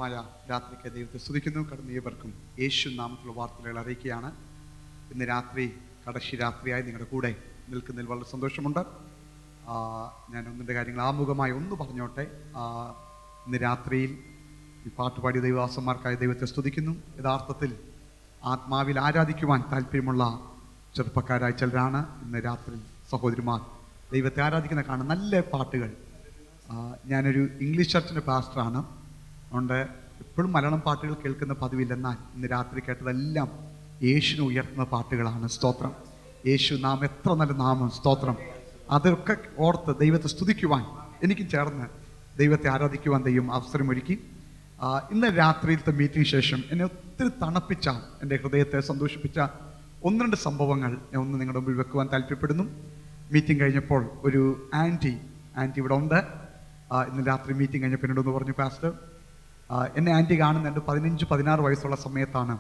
മനോഹരമായ രാത്രിക്ക് ദൈവത്തെ സ്തുതിക്കുന്നു. കടന്നു ഏവർക്കും യേശു നാമത്തിലുള്ള വാർത്തകൾ അറിയിക്കുകയാണ്. ഇന്ന് രാത്രി കടശി രാത്രിയായി നിങ്ങളുടെ കൂടെ നിൽക്കുന്നതിൽ വളരെ സന്തോഷമുണ്ട്. ഞാൻ ഒന്നിൻ്റെ കാര്യങ്ങൾ ആമുഖമായി ഒന്ന് പറഞ്ഞോട്ടെ. ഇന്ന് രാത്രിയിൽ ഈ പാട്ടുപാടി ദൈവദാസന്മാർക്കായി ദൈവത്തെ സ്തുതിക്കുന്നു. യഥാർത്ഥത്തിൽ ആത്മാവിൽ ആരാധിക്കുവാൻ താല്പര്യമുള്ള ചെറുപ്പക്കാരായ ചിലരാണ് ഇന്ന് രാത്രി സഹോദരിമാർ ദൈവത്തെ ആരാധിക്കുന്ന കാണുന്ന നല്ല പാട്ടുകൾ. ഞാനൊരു ഇംഗ്ലീഷ് ചർച്ചിൻ്റെ പാസ്റ്ററാണ്. അതുകൊണ്ട് എപ്പോഴും മലയാളം പാട്ടുകൾ കേൾക്കുന്ന പതിവില്ലെന്നാൽ ഇന്ന് രാത്രി കേട്ടതെല്ലാം യേശുവിനെ ഉയർത്തുന്ന പാട്ടുകളാണ്. സ്തോത്രം. യേശു നാം എത്ര നല്ല നാമം. സ്തോത്രം. അതൊക്കെ ഓർത്ത് ദൈവത്തെ സ്തുതിക്കുവാൻ എനിക്കും ചേർന്ന് ദൈവത്തെ ആരാധിക്കുവാൻ ദൈവം അവസരമൊരുക്കി. ഇന്ന് രാത്രിയിലത്തെ മീറ്റിംഗ് ശേഷം എന്നെ ഒത്തിരി തണുപ്പിച്ച, എൻ്റെ ഹൃദയത്തെ സന്തോഷിപ്പിച്ച ഒന്ന് രണ്ട് സംഭവങ്ങൾ ഞാൻ ഒന്ന് നിങ്ങളുടെ മുമ്പിൽ വെക്കുവാൻ താല്പര്യപ്പെടുന്നു. മീറ്റിംഗ് കഴിഞ്ഞപ്പോൾ ഒരു ആൻറ്റി ഇവിടെ ഉണ്ട്. ഇന്ന് രാത്രി മീറ്റിംഗ് കഴിഞ്ഞപ്പോൾ എന്നോടൊന്ന് പറഞ്ഞു, പാസ്റ്റർ എന്നെ ആൻറ്റി കാണുന്നുണ്ട്. 15-16 വയസ്സുള്ള സമയത്താണ്,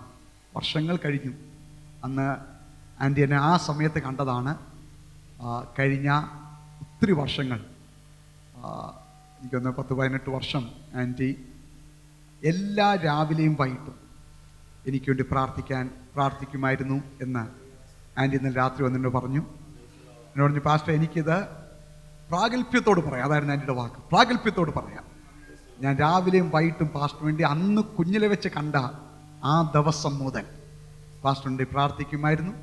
വർഷങ്ങൾ കഴിഞ്ഞു. അന്ന് ആൻറ്റി എന്നെ ആ സമയത്ത് കണ്ടതാണ്. കഴിഞ്ഞ ഒത്തിരി വർഷങ്ങൾ, എനിക്കൊന്ന് 10-18 വർഷം ആൻറ്റി എല്ലാ രാവിലെയും വൈകിട്ടും എനിക്ക് വേണ്ടി പ്രാർത്ഥിക്കുമായിരുന്നു എന്ന് ആൻറ്റി ഇന്നലെ രാത്രി വന്നിട്ട് പറഞ്ഞു. എന്നോട് പറഞ്ഞു, പാസ്റ്റർ എനിക്കിത് പ്രാഗൽഭ്യത്തോട് പറയാം. അതായിരുന്നു ആൻറ്റിയുടെ വാക്ക്. പ്രാഗൽഭ്യത്തോട് പറയാം. ഞാൻ രാവിലെയും വൈകിട്ടും പാസ്റ്ററിന് വേണ്ടി അന്ന് കുഞ്ഞിലെ വെച്ച് കണ്ട ആ ദിവസം മുതൽ പാസ്റ്ററിന് വേണ്ടി പ്രാർത്ഥിക്കുമായിരുന്നു.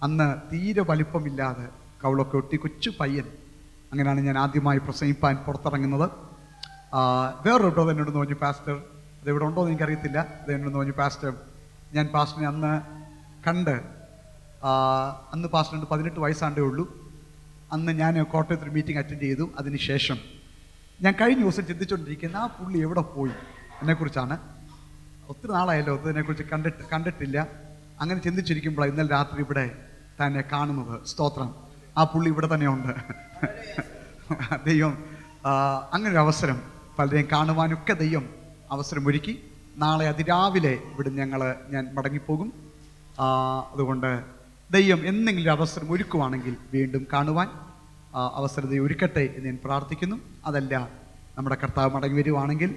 അന്ന് തീരെ വലിപ്പമില്ലാതെ കവളൊക്കെ ഒട്ടി കൊച്ചു പയ്യൻ. അങ്ങനെയാണ് ഞാൻ ആദ്യമായി പ്രസംഗിപ്പാൻ പുറത്തിറങ്ങുന്നത്. വേറൊരു ബ്രദർ എന്നോട് പറഞ്ഞു, പാസ്റ്റർ അതെവിടെ ഉണ്ടോ എന്ന് എനിക്കറിയത്തില്ല. അതെന്നോട് പറഞ്ഞു, പാസ്റ്റർ ഞാൻ പാസ്റ്ററിനെ അന്ന് കണ്ട്, അന്ന് പാസ്റ്ററിന് 18 വയസ്സാണ്ടേ ഉള്ളൂ. അന്ന് ഞാൻ കോട്ടയത്തൊരു മീറ്റിംഗ് അറ്റൻഡ് ചെയ്തു. അതിനുശേഷം ഞാൻ കഴിഞ്ഞ ദിവസം ചിന്തിച്ചുകൊണ്ടിരിക്കുന്ന ആ പുള്ളി എവിടെ പോയി എന്നെക്കുറിച്ചാണ്. ഒത്തിരി നാളായല്ലോ അതിനെക്കുറിച്ച് കണ്ടിട്ടില്ല. അങ്ങനെ ചിന്തിച്ചിരിക്കുമ്പോഴാണ് ഇന്നലെ രാത്രി ഇവിടെ തന്നെ കാണുന്നത്. സ്തോത്രം. ആ പുള്ളി ഇവിടെ തന്നെ ഉണ്ട്. ദൈവം അങ്ങനെ ഒരു അവസരം പലരെയും കാണുവാനൊക്കെ ദൈവം അവസരം ഒരുക്കി. നാളെ അതിരാവിലെ ഇവിടെ ഞാൻ മടങ്ങിപ്പോകും. അതുകൊണ്ട് ദൈവം എന്തെങ്കിലും അവസരം ഒരുക്കുവാണെങ്കിൽ വീണ്ടും കാണുവാൻ അവസരത ഒരുക്കട്ടെ എന്ന് ഞാൻ പ്രാർത്ഥിക്കുന്നു. അതല്ല, നമ്മുടെ കർത്താവ് മടങ്ങി വരുവാണെങ്കിൽ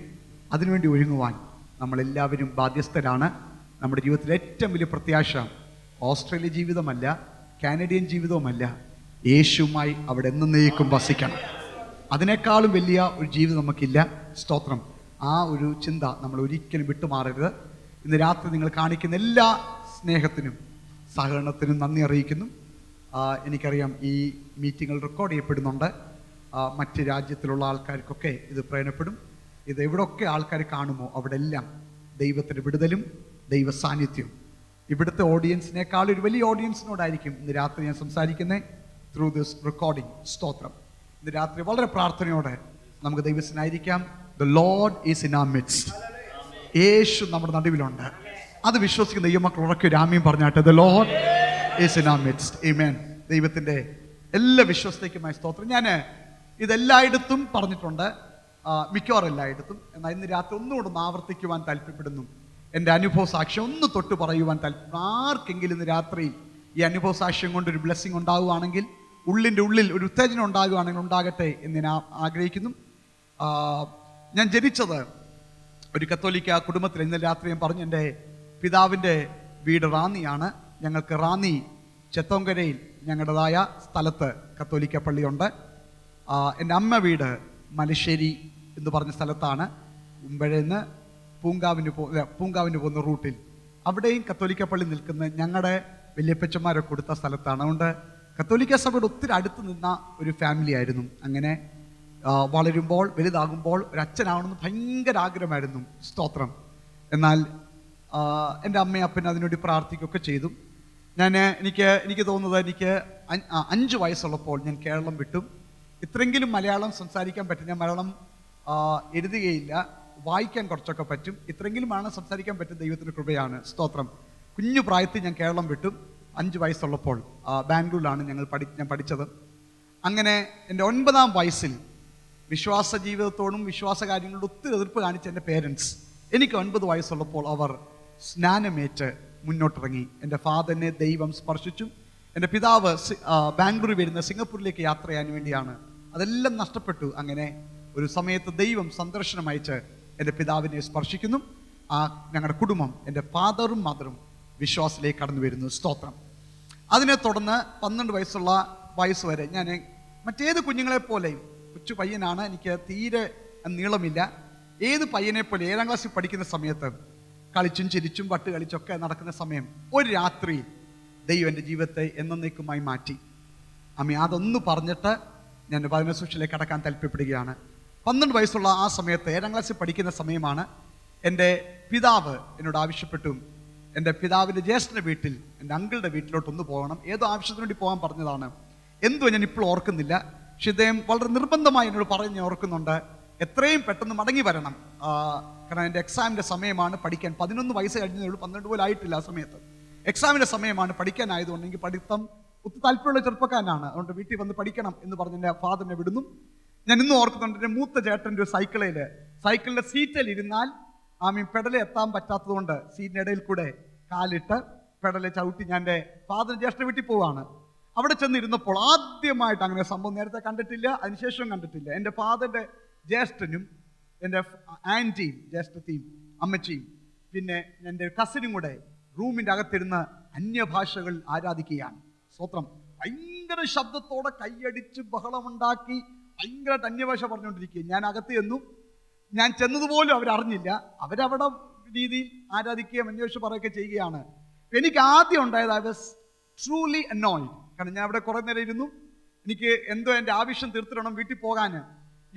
അതിനുവേണ്ടി ഒരുങ്ങുവാൻ നമ്മളെല്ലാവരും ബാധ്യസ്ഥരാണ്. നമ്മുടെ ജീവിതത്തിലെ ഏറ്റവും വലിയ പ്രത്യാശ ഓസ്ട്രേലിയ ജീവിതമല്ല, കാനഡിയൻ ജീവിതവുമല്ല, യേശുവുമായി അവിടെ എന്നേക്കും വസിക്കണം. അതിനേക്കാളും വലിയ ഒരു ജീവിതം നമുക്കില്ല. സ്തോത്രം. ആ ഒരു ചിന്ത നമ്മൾ ഒരിക്കലും വിട്ടുമാറരുത്. ഇന്ന് രാത്രി നിങ്ങൾ കാണിക്കുന്ന എല്ലാ സ്നേഹത്തിനും സഹകരണത്തിനും നന്ദി അറിയിക്കുന്നു. എനിക്കറിയാം ഈ മീറ്റിങ്ങുകൾ റെക്കോർഡ് ചെയ്യപ്പെടുന്നുണ്ട്. മറ്റ് രാജ്യത്തിലുള്ള ആൾക്കാർക്കൊക്കെ ഇത് പ്രയോജനപ്പെടും. ഇത് എവിടെയൊക്കെ ആൾക്കാർ കാണുമോ അവിടെ എല്ലാം ദൈവത്തിൻ്റെ വിടുതലും ദൈവ സാന്നിധ്യവും ഇവിടുത്തെ ഓഡിയൻസിനേക്കാൾ ഒരു വലിയ ഓഡിയൻസിനോടായിരിക്കും ഇന്ന് രാത്രി ഞാൻ സംസാരിക്കുന്നത് ത്രൂ ദിസ് റെക്കോർഡിംഗ്. സ്തോത്രം. ഇന്ന് രാത്രി വളരെ പ്രാർത്ഥനയോടെ നമുക്ക് ദൈവത്തിനായിരിക്കാം. The Lord is in our midst. യേശു നമ്മുടെ നടുവിലുണ്ട്. അത് വിശ്വസിക്കുന്ന ദൈവമക്കൾ ഉറക്കെ ഒരു ആമേൻ പറഞ്ഞാട്ടെ. The Lord is in our midst. Amen. ദൈവത്തിൻ്റെ എല്ലാ വിശ്വസ്തയ്ക്കുമായി സ്തോത്രം. ഞാൻ ഇതെല്ലായിടത്തും പറഞ്ഞിട്ടുണ്ട്, മിക്കവാറും എല്ലായിടത്തും. എന്നാൽ ഇന്ന് രാത്രി ഒന്നുകൂടെ ആവർത്തിക്കുവാൻ താല്പര്യപ്പെടുന്നു. എൻ്റെ അനുഭവ സാക്ഷ്യം ഒന്ന് തൊട്ട് പറയുവാൻ താല്പര്യം. ആർക്കെങ്കിലും ഇന്ന് രാത്രി ഈ അനുഭവ സാക്ഷ്യം കൊണ്ട് ഒരു ബ്ലെസ്സിങ് ഉണ്ടാകുകയാണെങ്കിൽ, ഉള്ളിൻ്റെ ഉള്ളിൽ ഒരു ഉത്തേജനം ഉണ്ടാകുകയാണെങ്കിൽ ഉണ്ടാകട്ടെ എന്ന് ഞാൻ ആഗ്രഹിക്കുന്നു. ഞാൻ ജനിച്ചത് ഒരു കത്തോലിക്ക കുടുംബത്തിൽ. ഇന്നലെ രാത്രി ഞാൻ പറഞ്ഞു, എൻ്റെ പിതാവിൻ്റെ വീട് റാന്നിയാണ്. ഞങ്ങൾക്ക് റാന്നി ചെത്തോങ്കരയിൽ ഞങ്ങളുടേതായ സ്ഥലത്ത് കത്തോലിക്ക പള്ളിയുണ്ട്. എൻ്റെ അമ്മ വീട് മലശ്ശേരി എന്ന് പറഞ്ഞ സ്ഥലത്താണ്. ഉമ്പഴന്ന് പൂങ്കാവിന് പോകുന്ന റൂട്ടിൽ അവിടെയും കത്തോലിക്ക പള്ളി നിൽക്കുന്ന ഞങ്ങളുടെ വല്യപ്പച്ചന്മാരെ കൊടുത്ത സ്ഥലത്താണ്. അതുകൊണ്ട് കത്തോലിക്ക സഭയുടെ ഒത്തിരി അടുത്ത് നിന്ന ഒരു ഫാമിലി ആയിരുന്നു. അങ്ങനെ വളരുമ്പോൾ വലുതാകുമ്പോൾ ഒരു അച്ഛനാവണമെന്ന് ഭയങ്കര ആഗ്രഹമായിരുന്നു. സ്തോത്രം. എന്നാൽ എൻ്റെ അമ്മയും അപ്പനും അതിനുവേണ്ടി പ്രാർത്ഥിക്കുകയൊക്കെ ചെയ്തു. എനിക്ക് തോന്നുന്നത് എനിക്ക് 5 വയസ്സുള്ളപ്പോൾ ഞാൻ കേരളം വിട്ടു. ഇത്രയെങ്കിലും മലയാളം സംസാരിക്കാൻ പറ്റും. ഞാൻ മലയാളം എഴുതുകയില്ല, വായിക്കാൻ കുറച്ചൊക്കെ പറ്റും. ഇത്രയെങ്കിലുമാണ് സംസാരിക്കാൻ പറ്റും. ദൈവത്തിൻ്റെ കൃപയാണ്. സ്തോത്രം. കുഞ്ഞു പ്രായത്തിൽ ഞാൻ കേരളം വിട്ടു. 5 വയസ്സുള്ളപ്പോൾ ബാംഗ്ലൂരിലാണ് ഞാൻ പഠിച്ചത്. അങ്ങനെ എൻ്റെ 9ാം വയസ്സിൽ വിശ്വാസ ജീവിതത്തോടും വിശ്വാസ കാര്യങ്ങളോടും ഒത്തിരി എതിർപ്പ് കാണിച്ച എൻ്റെ പേരൻസ് എനിക്ക് 9 വയസ്സുള്ളപ്പോൾ അവർ സ്നാനമേറ്റ് മുന്നോട്ടിറങ്ങി. എൻ്റെ ഫാദറിനെ ദൈവം സ്പർശിച്ചു. എൻ്റെ പിതാവ് ബാംഗ്ലൂരിൽ വരുന്ന സിംഗപ്പൂരിലേക്ക് യാത്ര ചെയ്യാൻ വേണ്ടിയാണ്. അതെല്ലാം നഷ്ടപ്പെട്ടു. അങ്ങനെ ഒരു സമയത്ത് ദൈവം സന്ദർശനം അയച്ച് എൻ്റെ പിതാവിനെ സ്പർശിക്കുന്നു. ആ ഞങ്ങളുടെ കുടുംബം, എൻ്റെ ഫാദറും മദറും വിശ്വാസത്തിലേക്ക് കടന്നു വരുന്നു. സ്തോത്രം. അതിനെ തുടർന്ന് 12 വയസ്സ് വരെ ഞാൻ മറ്റേത് കുഞ്ഞുങ്ങളെപ്പോലെയും കൊച്ചു പയ്യനാണ്, എനിക്ക് തീരെ നീളമില്ല. ഏത് പയ്യനെ പോലെ 7ാം ക്ലാസ്സിൽ പഠിക്കുന്ന സമയത്ത് കളിച്ചും ചിരിച്ചും പട്ട് കളിച്ചൊക്കെ നടക്കുന്ന സമയം ഒരു രാത്രി ദൈവം എൻ്റെ ജീവിതത്തെ എന്നേക്കുമായി മാറ്റി. അതൊന്ന് പറഞ്ഞിട്ട് ഞാൻ വചനശുശ്രൂഷയിലേക്ക് കടക്കാൻ താല്പര്യപ്പെടുകയാണ്. 12 വയസ്സുള്ള ആ സമയത്ത് 7ാം ക്ലാസ്സിൽ പഠിക്കുന്ന സമയമാണ്. എൻ്റെ പിതാവ് എന്നോട് ആവശ്യപ്പെട്ടു, എൻ്റെ പിതാവിൻ്റെ ജ്യേഷ്ഠൻ്റെ വീട്ടിൽ, എൻ്റെ അങ്കിളുടെ വീട്ടിലോട്ടൊന്ന് പോകണം. ഏതോ ആവശ്യത്തിന് വേണ്ടി പോകാൻ പറഞ്ഞതാണ്. എന്തോ ഞാൻ ഇപ്പോൾ ഓർക്കുന്നില്ല. പക്ഷെ ഇദ്ദേഹം വളരെ നിർബന്ധമായി എന്നോട് പറഞ്ഞ് ഓർക്കുന്നുണ്ട്, എത്രയും പെട്ടെന്ന് മടങ്ങി വരണം. കാരണം എൻ്റെ എക്സാമിൻ്റെ സമയമാണ്, പഠിക്കാൻ 11 വയസ്സ് കഴിഞ്ഞതേ ഉള്ളൂ, 12 പോലും ആയിട്ടില്ല ആ സമയത്ത്. എക്സാമിൻ്റെ സമയമാണ്, പഠിക്കാനായതുകൊണ്ട് എനിക്ക് പഠിത്തം ഒത്തിരി താല്പര്യമുള്ള ചെറുപ്പക്കാരനാണ്. അതുകൊണ്ട് വീട്ടിൽ വന്ന് പഠിക്കണം എന്ന് പറഞ്ഞ് എൻ്റെ ഫാദറിനെ വിടുന്നു. ഞാൻ ഇന്നും ഓർക്കുന്നുണ്ട്, എൻ്റെ മൂത്ത ചേട്ടൻ്റെ ഒരു സൈക്കിളിൻ്റെ സീറ്റിൽ ഇരുന്നാൽ പെടലെ എത്താൻ പറ്റാത്തത് കൊണ്ട് സീറ്റിൻ്റെ ഇടയിൽ കൂടെ കാലിട്ട് പെടലെ ചവിട്ടി ഞാൻ എൻ്റെ ഫാദർ ജ്യേഷ്ഠ വീട്ടിൽ പോവാണ്. അവിടെ ചെന്നിരുന്നപ്പോൾ ആദ്യമായിട്ട്, അങ്ങനെ സംഭവം നേരത്തെ കണ്ടിട്ടില്ല, അതിനുശേഷം കണ്ടിട്ടില്ല, എൻ്റെ ഫാദറിൻ്റെ ജ്യേഷ്ഠനും എൻ്റെ ആൻറ്റിയും ജ്യേഷ്ഠത്തെയും അമ്മച്ചിയും പിന്നെ എൻ്റെ കസിനും കൂടെ റൂമിൻ്റെ അകത്തിരുന്ന് അന്യഭാഷകൾ ആരാധിക്കുകയാണ്. സ്തോത്രം. ഭയങ്കര ശബ്ദത്തോടെ കൈയടിച്ച് ബഹളമുണ്ടാക്കി ഭയങ്കരമായിട്ട് അന്യഭാഷ പറഞ്ഞുകൊണ്ടിരിക്കുക. ഞാൻ അകത്ത് ചെന്നു. ഞാൻ ചെന്നതുപോലും അവരറിഞ്ഞില്ല. അവരവിടെ രീതിയിൽ ആരാധിക്കുകയും അന്വേഷ പറയുകയൊക്കെ ചെയ്യുകയാണ്. എനിക്ക് ആദ്യം ഉണ്ടായത്, ഐ വാസ് ട്രൂലി അനോയ്ഡ്. കാരണം ഞാൻ അവിടെ കുറേ നേരം ഇരുന്നു. എനിക്ക് എന്തോ എൻ്റെ ആവശ്യം തീർത്തിടണം വീട്ടിൽ പോകാൻ.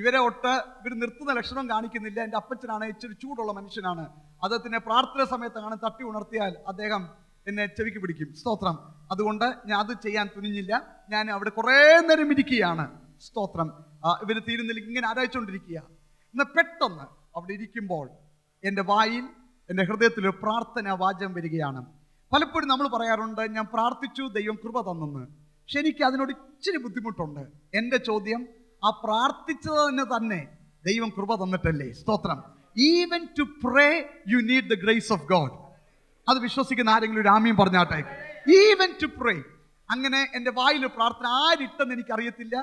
ഇവർ നിർത്തുന്ന ലക്ഷണം കാണിക്കുന്നില്ല. എൻ്റെ അപ്പച്ചനാണ്, ഇച്ചിരി ചൂടുള്ള മനുഷ്യനാണ്. അദ്ദേഹത്തിൻ്റെ പ്രാർത്ഥന സമയത്താണ് തട്ടി ഉണർത്തിയാൽ അദ്ദേഹം എന്നെ ചെവിക്ക് പിടിക്കും. സ്തോത്രം. അതുകൊണ്ട് ഞാൻ അത് ചെയ്യാൻ തുനിഞ്ഞില്ല. ഞാൻ അവിടെ കുറേ നേരം ഇരിക്കുകയാണ്. സ്തോത്രം. ഇവർ തീരുന്നില്ല, ഇങ്ങനെ ആരായിച്ചുകൊണ്ടിരിക്കുക. എന്നാൽ പെട്ടെന്ന് അവിടെ ഇരിക്കുമ്പോൾ എൻ്റെ വായിൽ, എൻ്റെ ഹൃദയത്തിൽ ഒരു പ്രാർത്ഥന വാചകം വരികയാണ്. പലപ്പോഴും നമ്മൾ പറയാറുണ്ട്, ഞാൻ പ്രാർത്ഥിച്ചു, ദൈവം കൃപ തന്നെന്ന്. പക്ഷെ എനിക്ക് അതിനോട് ഇച്ചിരി ബുദ്ധിമുട്ടുണ്ട്. എൻ്റെ ചോദ്യം, ആ പ്രാർത്ഥിച്ചതിന് തന്നെ ദൈവം കൃപ തന്നിട്ടല്ലേ? സ്തോത്രം. Even to pray you need the grace of God. അത് വിശ്വസിക്കുന്ന ആരെങ്കിലും ഒരു ആമീൻ പറഞ്ഞാട്ടെ. Even to pray. അങ്ങനെ എൻ്റെ വായിൽ പ്രാർത്ഥന ആരിട്ടെന്ന് എനിക്കറിയത്തില്ല.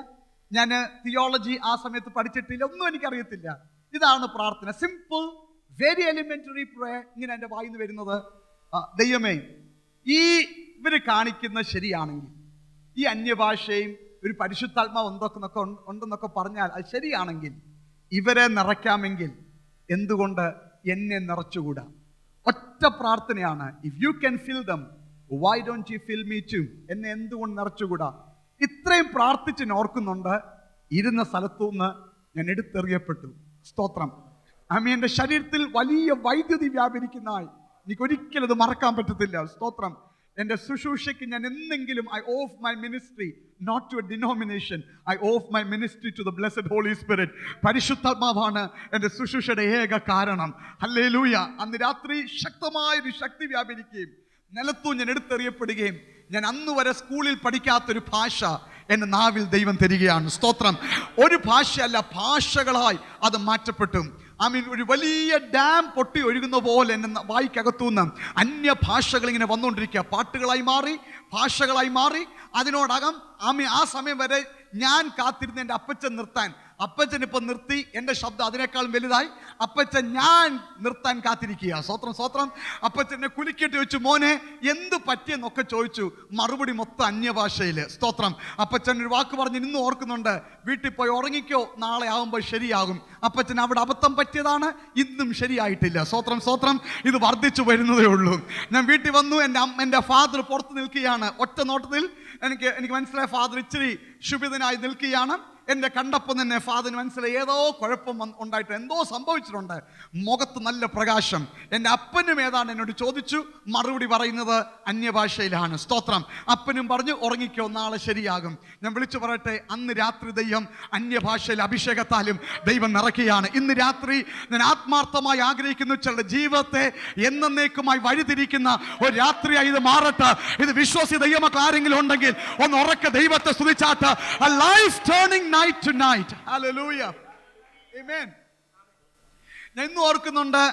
ഞാൻ തിയോളജി ആ സമയത്ത് പഠിച്ചിട്ടില്ല, ഒന്നും എനിക്കറിയത്തില്ല. ഇതാണ് പ്രാർത്ഥന, സിമ്പിൾ, വെരി എലിമെന്ററി പ്രേ. ഇങ്ങനെ എൻ്റെ വായിൽ നിന്ന് വരുന്നത്, ദൈവമേ, ഇവർ കാണിക്കുന്ന ശരിയാണെങ്കിൽ, ഈ അന്യഭാഷയും ഒരു പരിശുദ്ധാത്മാവ് ഉണ്ടെന്നൊക്കെ പറഞ്ഞാൽ അത് ശരിയാണെങ്കിൽ, ഇവരെ നിറയ്ക്കാമെങ്കിൽ എന്തുകൊണ്ട് എന്നെ നിറച്ചുകൂടാ? ഒറ്റ പ്രാർത്ഥനയാണ്. If you can fill them, why don't you fill me too? എന്നെ എന്തുകൊണ്ട് നിറച്ചുകൂടാ? ഇത്രയും പ്രാർത്ഥിച്ച് ഓർക്കുന്നുണ്ട്. ഇരുന്ന സ്ഥലത്തുനിന്ന് ഞാൻ എടുത്തെറിയപ്പെട്ടു. സ്തോത്രം. എൻ്റെ ശരീരത്തിൽ വലിയ വൈദ്യുതി വ്യാപരിക്കുന്നതായി എനിക്കൊരിക്കലും അത് മറക്കാൻ പറ്റത്തില്ല. സ്തോത്രം. എൻ്റെ ശുശ്രൂഷയ്ക്ക് ഞാൻ എന്തെങ്കിലും, I of my ministry not to a denomination, I of my ministry to the blessed Holy Spirit. പരിശുദ്ധാത്മാവാണ് എൻ്റെ ശുശ്രൂഷയുടെ ഏക കാരണം. ഹല്ലേലൂയ. അന്ന് രാത്രി ശക്തമായൊരു ശക്തി വ്യാപരിക്കുകയും നിലത്തു ഞാൻ എടുത്തെറിയപ്പെടുകയും, ഞാൻ അന്ന് വരെ സ്കൂളിൽ പഠിക്കാത്തൊരു ഭാഷ എൻ്റെ നാവിൽ ദൈവം തരികയാണ്. സ്തോത്രം. ഒരു ഭാഷയല്ല, ഭാഷകളായി അത് മാറ്റപ്പെട്ടു. ഒരു വലിയ ഡാം പൊട്ടി ഒഴുകുന്ന പോലെ എൻ്റെ വായിക്കകത്തുനിന്ന് അന്യഭാഷകൾ ഇങ്ങനെ വന്നുകൊണ്ടിരിക്കുക. പാട്ടുകളായി മാറി, ഭാഷകളായി മാറി. അതിനോടകം ആ സമയം വരെ ഞാൻ കാത്തിരുന്ന എൻ്റെ അപ്പച്ചൻ നിർത്താൻ, അപ്പച്ചൻ ഇപ്പം നിർത്തി. എൻ്റെ ശബ്ദം അതിനേക്കാളും വലുതായി. അപ്പച്ചൻ ഞാൻ നിർത്താൻ കാത്തിരിക്കുക. സ്വത്രം സ്വത്രം. അപ്പച്ചനെ കുലുക്കിയിട്ട് വെച്ചു, മോനെ എന്ത് പറ്റിയെന്നൊക്കെ ചോദിച്ചു. മറുപടി മൊത്തം അന്യഭാഷയിൽ. സ്തോത്രം. അപ്പച്ചൻ ഒരു വാക്ക് പറഞ്ഞ് ഇന്നും ഓർക്കുന്നുണ്ട്, വീട്ടിൽ പോയി ഉറങ്ങിക്കോ, നാളെ ആകുമ്പോൾ ശരിയാകും. അപ്പച്ചൻ അവിടെ അബദ്ധം പറ്റിയതാണ്, ഇന്നും ശരിയായിട്ടില്ല. സ്വത്രം സ്വത്രം. ഇത് വർദ്ധിച്ചു വരുന്നതേ ഉള്ളൂ. ഞാൻ വീട്ടിൽ വന്നു. എൻ്റെ ഫാദർ പുറത്ത് നിൽക്കുകയാണ്. ഒറ്റ നോട്ടത്തിൽ എനിക്ക് മനസ്സിലായ ഫാദർ ഇച്ചിരി ശുഭിതനായി നിൽക്കുകയാണ്. എന്നെ കണ്ടപ്പോൾ തന്നെ ഫാദറിന് മനസ്സിലായി ഏതോ കുഴപ്പം ഉണ്ടായിട്ട്, എന്തോ സംഭവിച്ചിട്ടുണ്ട്. മുഖത്ത് നല്ല പ്രകാശം. എൻ്റെ അപ്പനും ഏതാണ്ട് എന്നോട് ചോദിച്ചു, മറുപടി പറയുന്നത് അന്യഭാഷയിലാണ്. സ്തോത്രം. അപ്പനും പറഞ്ഞു, ഉറങ്ങിക്കോ, നാളെ ശരിയാകും. ഞാൻ വിളിച്ചു പറയട്ടെ, അന്ന് രാത്രി ദൈവം അന്യഭാഷയിൽ അഭിഷേകത്താലും ദൈവം നിറയ്ക്കുകയാണ്. ഇന്ന് രാത്രി ഞാൻ ആത്മാർത്ഥമായി ആഗ്രഹിക്കുന്നു, ചിലരുടെ ജീവിതത്തെ എന്നേക്കുമായി വഴിതിരിക്കുന്ന ഒരു രാത്രിയായി ഇത് മാറട്ടെ. ഇത് വിശ്വാസി ദൈവമക്കൾ ആരെങ്കിലും ഉണ്ടെങ്കിൽ ഒന്ന് ഉറക്കെ ദൈവത്തെ സ്തുതിച്ചാട്ട്. A life turning night to night. Hallelujah. Amen. ഞാൻ ഇന്നും ഓർക്കുന്നുണ്ട്.